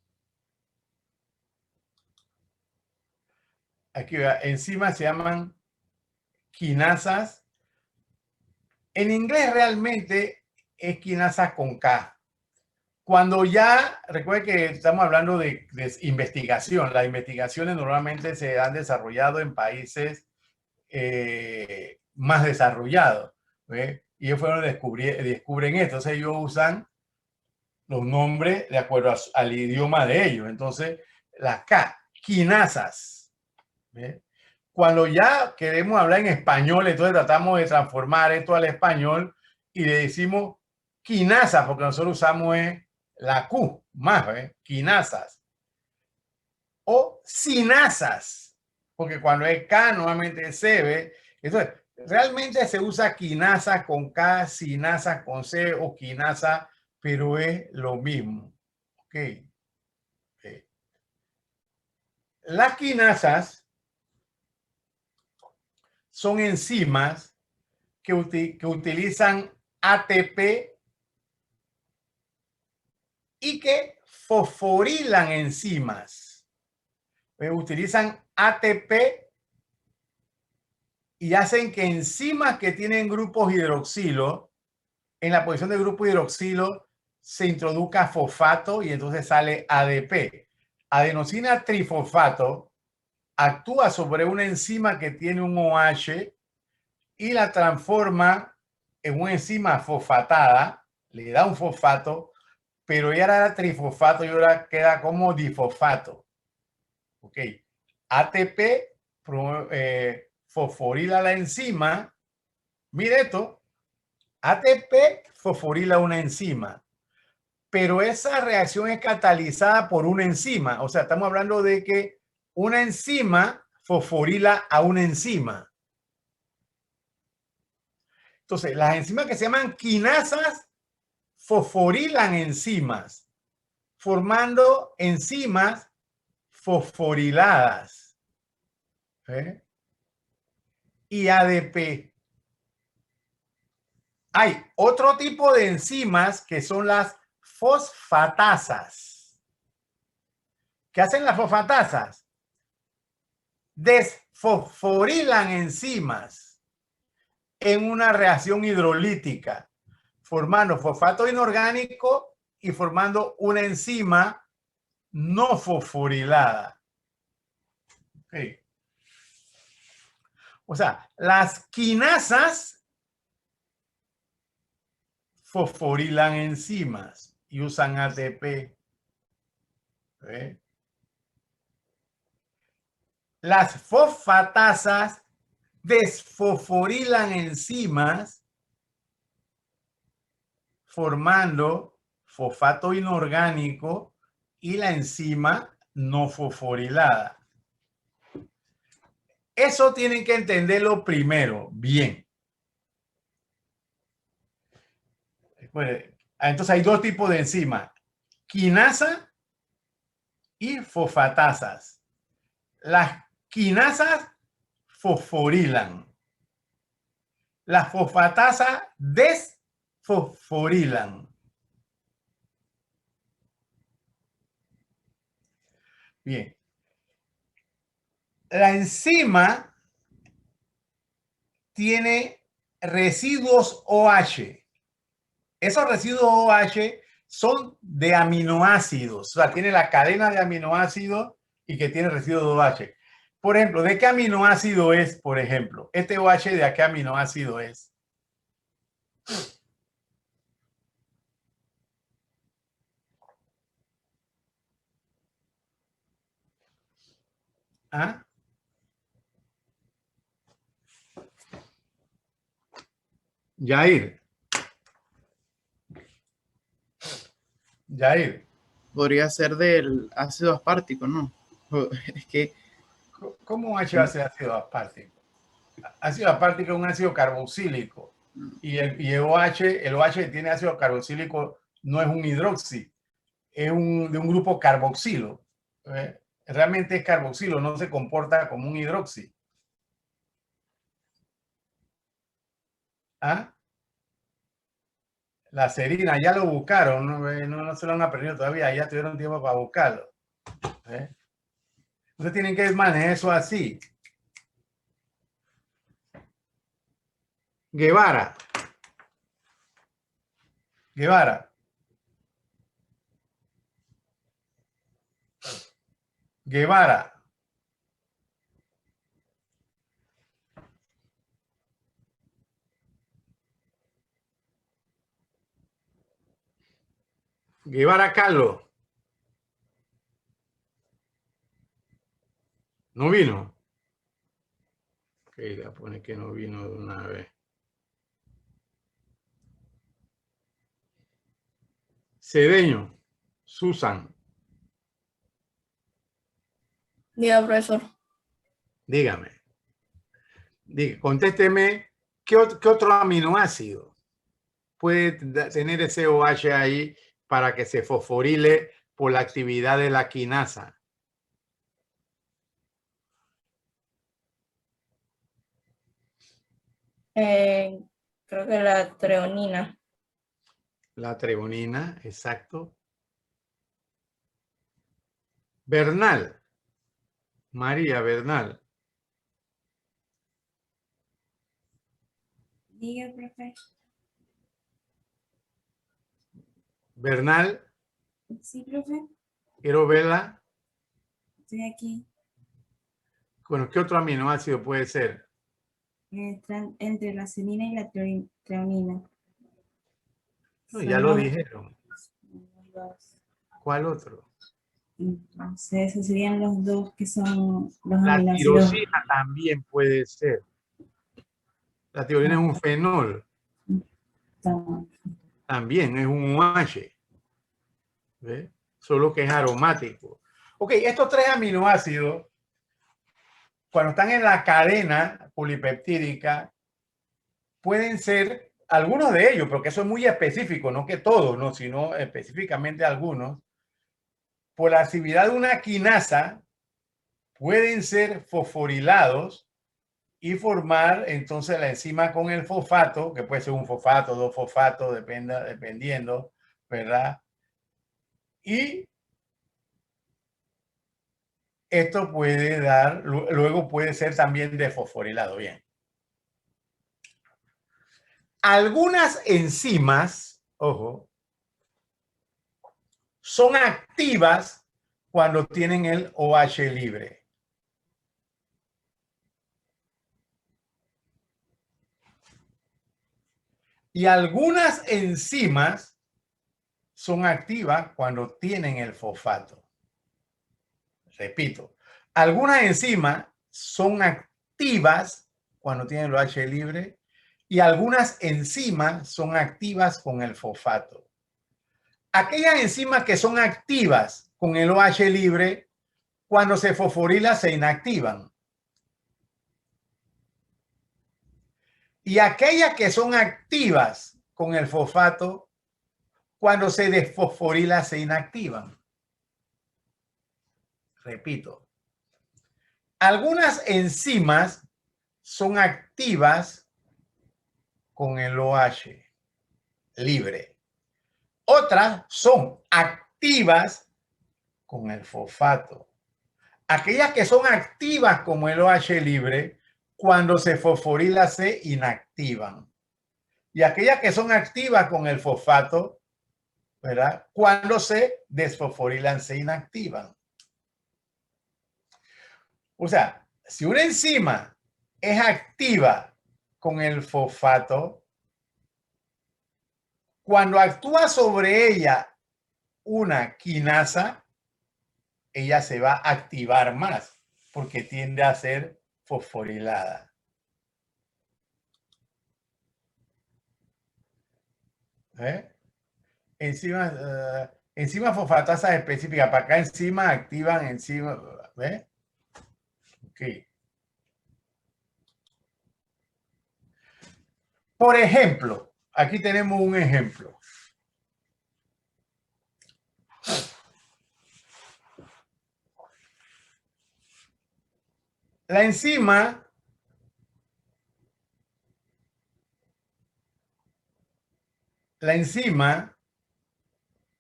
Speaker 1: aquí enzimas se llaman quinasas. En inglés realmente es quinasas con K. Cuando ya, recuerde que estamos hablando de investigación. Las investigaciones normalmente se han desarrollado en países más desarrollados. ¿Ve? Y ellos fueron descubren esto. Entonces ellos usan los nombres de acuerdo al idioma de ellos. Entonces, las K, quinasas. ¿Ve? Cuando ya queremos hablar en español, entonces tratamos de transformar esto al español y le decimos quinasas, porque nosotros usamos la Q más, ¿eh? Quinasas. O sinasas, porque cuando es K normalmente es C, ¿ve? Entonces, realmente se usa quinasa con K, sinasa con C o quinasa, pero es lo mismo. Okay. Okay. Las quinasas son enzimas que utilizan ATP y que fosforilan enzimas. Utilizan ATP y hacen que enzimas que tienen grupos hidroxilo, en la posición de grupo hidroxilo se introduzca fosfato y entonces sale ADP. Adenosina trifosfato actúa sobre una enzima que tiene un OH y la transforma en una enzima fosfatada, le da un fosfato, pero ya era trifosfato y ahora queda como difosfato. Ok. ATP fosforila la enzima. Mire esto. ATP fosforila una enzima, pero esa reacción es catalizada por una enzima. O sea, estamos hablando de que una enzima fosforila a una enzima. Entonces, las enzimas que se llaman quinasas fosforilan enzimas, formando enzimas fosforiladas. Y ADP. Hay otro tipo de enzimas que son las fosfatasas. ¿Qué hacen las fosfatasas? Desfosforilan enzimas en una reacción hidrolítica, formando fosfato inorgánico y formando una enzima no fosforilada. Okay. O sea, las quinasas fosforilan enzimas y usan ATP. ¿Okay? Las fosfatasas desfosforilan enzimas formando fosfato inorgánico y la enzima no fosforilada. Eso tienen que entenderlo primero, bien. Entonces hay dos tipos de enzimas, quinasa y fosfatasas. Las quinasas fosforilan. Las fosfatasas desfosforilan. Bien. La enzima tiene residuos OH. Esos residuos OH son de aminoácidos. O sea, tiene la cadena de aminoácidos y que tiene residuos de OH. Por ejemplo, ¿de qué aminoácido es, por ejemplo? Este OH, ¿de qué aminoácido es? ¿Ah? Yair. Yair.
Speaker 7: Podría ser del ácido aspartico, ¿no? Es que
Speaker 1: ¿Cómo OH hace ácido aspartico? Ácido aspartico es un ácido carboxílico. Y el OH que tiene ácido carboxílico no es un hidroxi, es de un grupo carboxilo. Realmente es carboxilo, no se comporta como un hidroxi. ¿Ah? La serina, ya lo buscaron, no se lo han aprendido todavía, ya tuvieron tiempo para buscarlo. Entonces tienen que manejar eso así. Guevara. Guevara. Guevara. Guevara Carlos. ¿No vino? Ok, ya pone que no vino de una vez. Cedeño. Susan.
Speaker 5: Diga, profesor.
Speaker 1: Dígame. Contésteme, ¿qué otro aminoácido puede tener ese OH ahí para que se fosforile por la actividad de la quinasa?
Speaker 5: Creo que la treonina.
Speaker 1: La trebonina, exacto. Bernal. María Bernal.
Speaker 8: Diga, profe.
Speaker 1: Bernal,
Speaker 8: Sí, profe.
Speaker 1: quiero verla.
Speaker 8: Estoy aquí.
Speaker 1: Bueno, ¿qué otro aminoácido puede ser?
Speaker 8: Entre la acenina y la treonina.
Speaker 1: No, ya lo dijeron. ¿Cuál otro?
Speaker 8: Entonces, esos serían los dos que son los
Speaker 1: La
Speaker 8: aminoácidos.
Speaker 1: tirosina también puede ser. La tirosina es un fenol. También es un OH. ¿Ve? Solo que es aromático. Ok, estos tres aminoácidos, cuando están en la cadena polipeptídica, pueden ser algunos de ellos, porque eso es muy específico, no que todos, no, sino específicamente algunos, por la actividad de una quinasa, pueden ser fosforilados y formar entonces la enzima con el fosfato, que puede ser un fosfato, dos fosfatos, dependiendo, ¿verdad? Y esto puede dar, luego puede ser también desfosforilado. Bien. Algunas enzimas, ojo, son activas cuando tienen el OH libre. Y algunas enzimas son activas cuando tienen el fosfato. Repito, algunas enzimas son activas cuando tienen el OH libre y algunas enzimas son activas con el fosfato. Aquellas enzimas que son activas con el OH libre, cuando se fosforila se inactivan. Y aquellas que son activas con el fosfato, cuando se desfosforila se inactivan. Repito, algunas enzimas son activas con el OH libre. Otras son activas con el fosfato. Aquellas que son activas como el OH libre, cuando se fosforila se inactivan. Y aquellas que son activas con el fosfato, ¿verdad? Cuando se desfosforilan se inactivan. O sea, si una enzima es activa con el fosfato, cuando actúa sobre ella una quinasa, ella se va a activar más porque tiende a ser fosforilada. Enzimas fosfatasas específicas. Para acá enzimas activan enzimas. ¿Ve? Ok. Por ejemplo, aquí tenemos un ejemplo. La enzima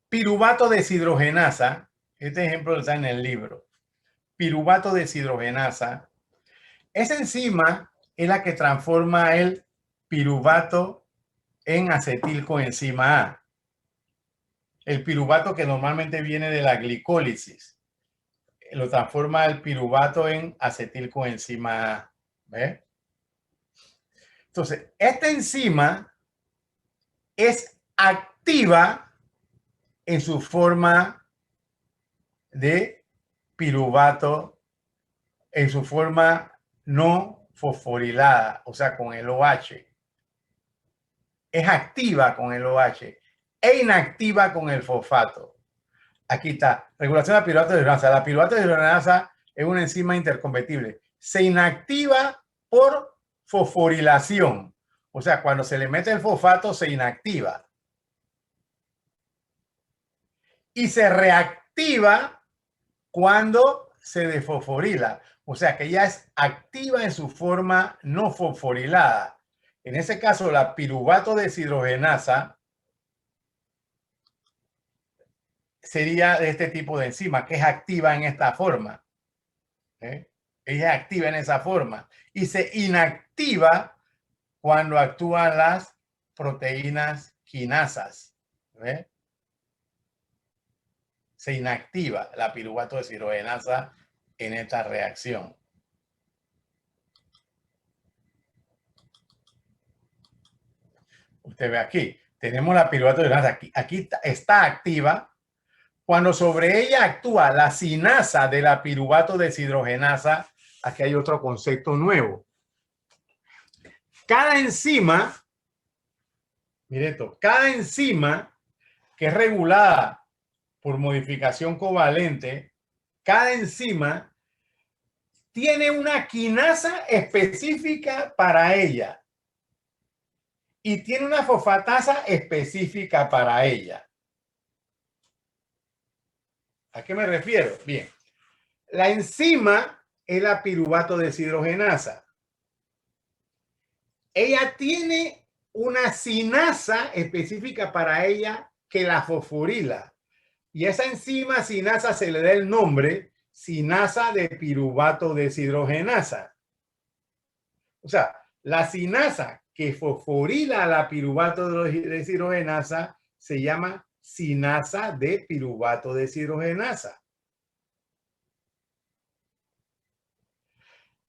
Speaker 1: piruvato deshidrogenasa, este ejemplo está en el libro, piruvato deshidrogenasa, esa enzima es la que transforma el piruvato en acetilcoenzima A. El piruvato que normalmente viene de la glicólisis. Lo transforma el piruvato en acetilcoenzima A. ¿Ve? Entonces, esta enzima es activa en su forma de piruvato, en su forma no fosforilada, o sea, con el OH. Es activa con el OH e inactiva con el fosfato. Aquí está, regulación de la piruvato deshidrogenasa. La piruvato deshidrogenasa es una enzima interconvertible. Se inactiva por fosforilación. O sea, cuando se le mete el fosfato se inactiva. Y se reactiva cuando se desfosforila. O sea, que ya es activa en su forma no fosforilada. En ese caso, la piruvato deshidrogenasa sería de este tipo de enzima, que es activa en esta forma. Ella es activa en esa forma. Y se inactiva cuando actúan las proteínas quinasas. ¿Ve? Se inactiva la piruvato deshidrogenasa en esta reacción. Usted ve aquí, tenemos la piruvato deshidrogenasa. Aquí está activa. Cuando sobre ella actúa la cinasa de la piruvato deshidrogenasa, aquí hay otro concepto nuevo. Cada enzima, mire esto, cada enzima que es regulada por modificación covalente, cada enzima tiene una quinasa específica para ella y tiene una fosfatasa específica para ella. ¿A qué me refiero? Bien, la enzima es la piruvato deshidrogenasa. Ella tiene una cinasa específica para ella que la fosforila. Y esa enzima cinasa se le da el nombre cinasa de piruvato deshidrogenasa. O sea, la cinasa que fosforila la piruvato de deshidrogenasa se llama sinasa de piruvato deshidrogenasa.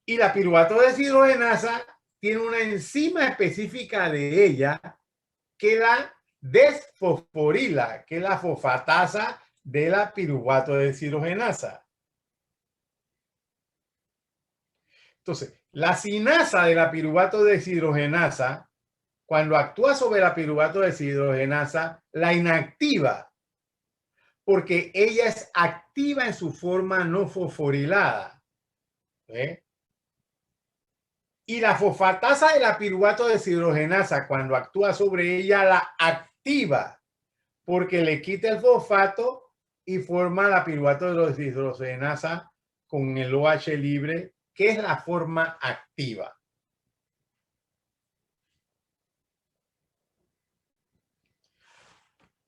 Speaker 1: Y la piruvato deshidrogenasa tiene una enzima específica de ella que la desfosforila, que es la fosfatasa de la piruvato deshidrogenasa. Entonces, la sinasa de la piruvato deshidrogenasa, cuando actúa sobre la piruvato deshidrogenasa, la inactiva, porque ella es activa en su forma no fosforilada. ¿Ve? Y la fosfatasa de la piruvato deshidrogenasa, cuando actúa sobre ella, la activa, porque le quita el fosfato y forma la piruvato deshidrogenasa con el OH libre, que es la forma activa.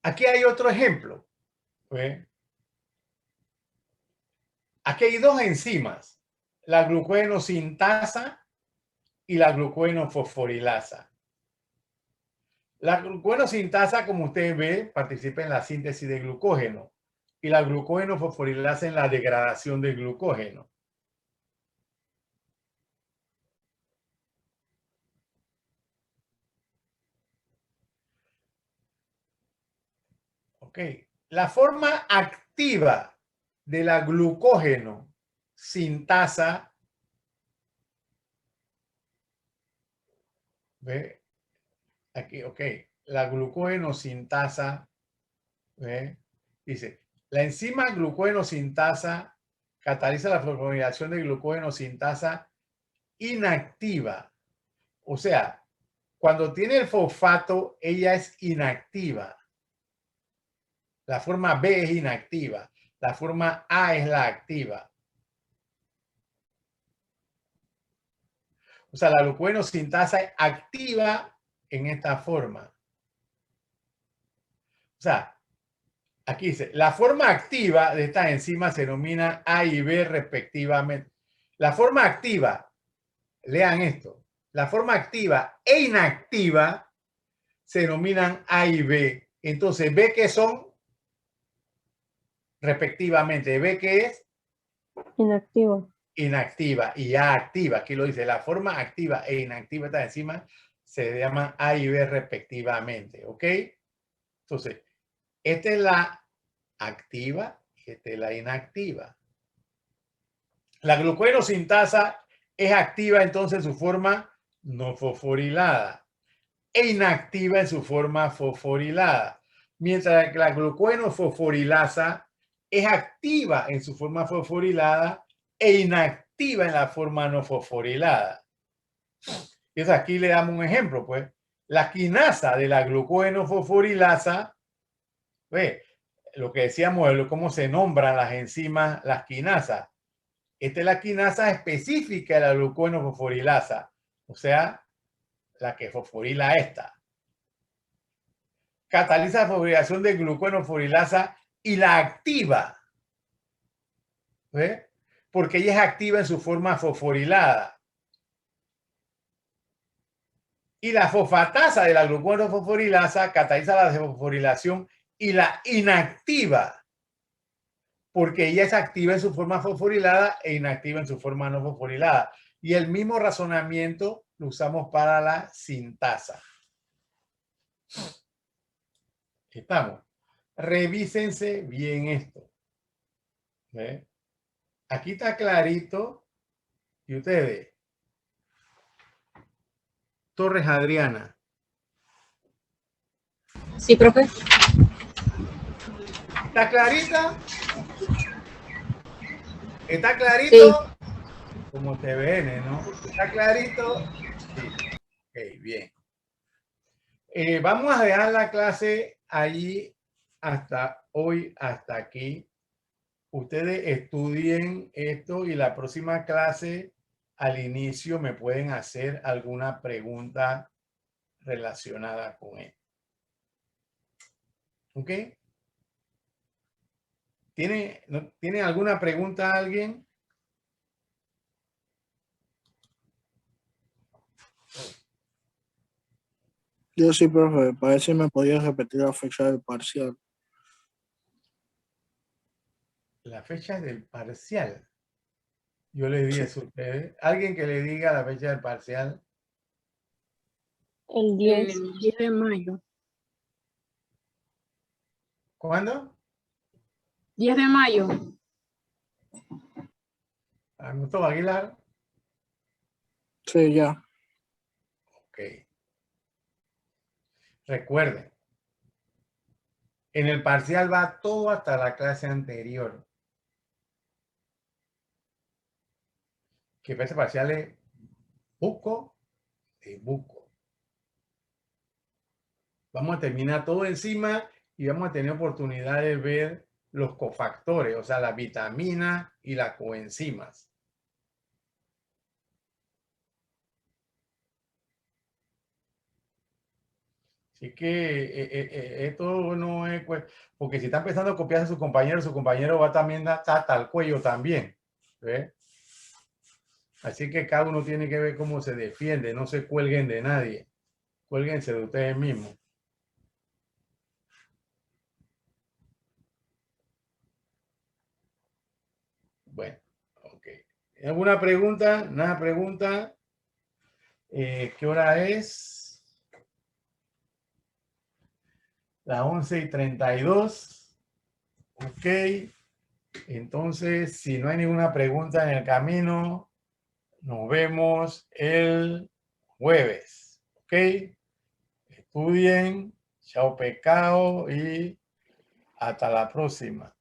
Speaker 1: Aquí hay otro ejemplo. ¿Ve? Aquí hay dos enzimas, la glucogenosintasa y la glucogenofosforilasa. La glucogenosintasa, como usted ve, participa en la síntesis de glucógeno y la glucogenofosforilasa en la degradación del glucógeno. Ok, la forma activa de la glucógeno sintasa, ¿ve? Aquí, ok, la glucogenosintasa, ¿ve? Dice, la enzima glucogenosintasa cataliza la fosforilación de glucogenosintasa inactiva. O sea, cuando tiene el fosfato, ella es inactiva. La forma B es inactiva. La forma A es la activa. O sea, la glucogenosintasa es activa en esta forma. O sea, aquí dice, la forma activa de estas enzimas se denomina A y B respectivamente. La forma activa, lean esto, la forma activa e inactiva se denominan A y B. Entonces, B, ¿qué son? Respectivamente, B, ¿qué es?
Speaker 9: Inactivo.
Speaker 1: Inactiva y A activa. Aquí lo dice, la forma activa e inactiva de estas enzimas se llaman A y B respectivamente, ¿ok? Entonces, esta es la activa y esta es la inactiva. La glucogenosintasa es activa entonces en su forma no fosforilada e inactiva en su forma fosforilada, mientras que la glucogenofosforilasa es activa en su forma fosforilada e inactiva en la forma no fosforilada. Entonces aquí le damos un ejemplo, pues. La quinasa de la glucogenofosforilasa, ¿ve? Lo que decíamos de cómo se nombran las enzimas, las quinasas. Esta es la quinasa específica de la glucogenofosforilasa, o sea, la que fosforila esta. Cataliza la fosforilación de glucogenofosforilasa y la activa. ¿Ve? Porque ella es activa en su forma fosforilada. Y la fosfatasa de la glucogenofosforilasa cataliza la desfosforilación y la inactiva. Porque ella es activa en su forma fosforilada e inactiva en su forma no fosforilada. Y el mismo razonamiento lo usamos para la sintasa. Estamos. Revísense bien esto. ¿Ve? Aquí está clarito. Y ustedes. Torres Adriana.
Speaker 9: Sí, profe.
Speaker 1: ¿Está clarita? ¿Está clarito? Sí. Como TVN, ¿no? ¿Está clarito? Sí. Ok, bien. Vamos a dejar la clase allí hasta hoy, hasta aquí. Ustedes estudien esto y la próxima clase al inicio me pueden hacer alguna pregunta relacionada con él. ¿Ok? ¿Tiene alguna pregunta alguien?
Speaker 4: Yo sí, profe, para ver si me podía repetir la fecha del parcial.
Speaker 1: La fecha del parcial. Yo le di
Speaker 4: Sí.
Speaker 1: eso a ustedes. Alguien que le diga la fecha del parcial.
Speaker 9: El 10.
Speaker 6: El 10 de mayo.
Speaker 1: ¿Cuándo?
Speaker 6: 10 de mayo.
Speaker 1: Augusto Aguilar.
Speaker 4: Sí, ya.
Speaker 1: Ok. Recuerden. En el parcial va todo hasta la clase anterior. Que fecha parcial es buco de buco. Vamos a terminar todo encima y vamos a tener oportunidad de ver los cofactores, o sea, las vitaminas y las coenzimas. Así que esto no es, porque si está empezando a copiarse a su compañero va también hasta el cuello también. ¿Ve? Así que cada uno tiene que ver cómo se defiende, no se cuelguen de nadie, cuélguense de ustedes mismos. Bueno, ok. ¿Alguna pregunta? ¿Nada pregunta? ¿Qué hora es? Las 11:32. Ok. Entonces, si no hay ninguna pregunta en el camino, nos vemos el jueves. Ok. Estudien. Chao pecado y hasta la próxima.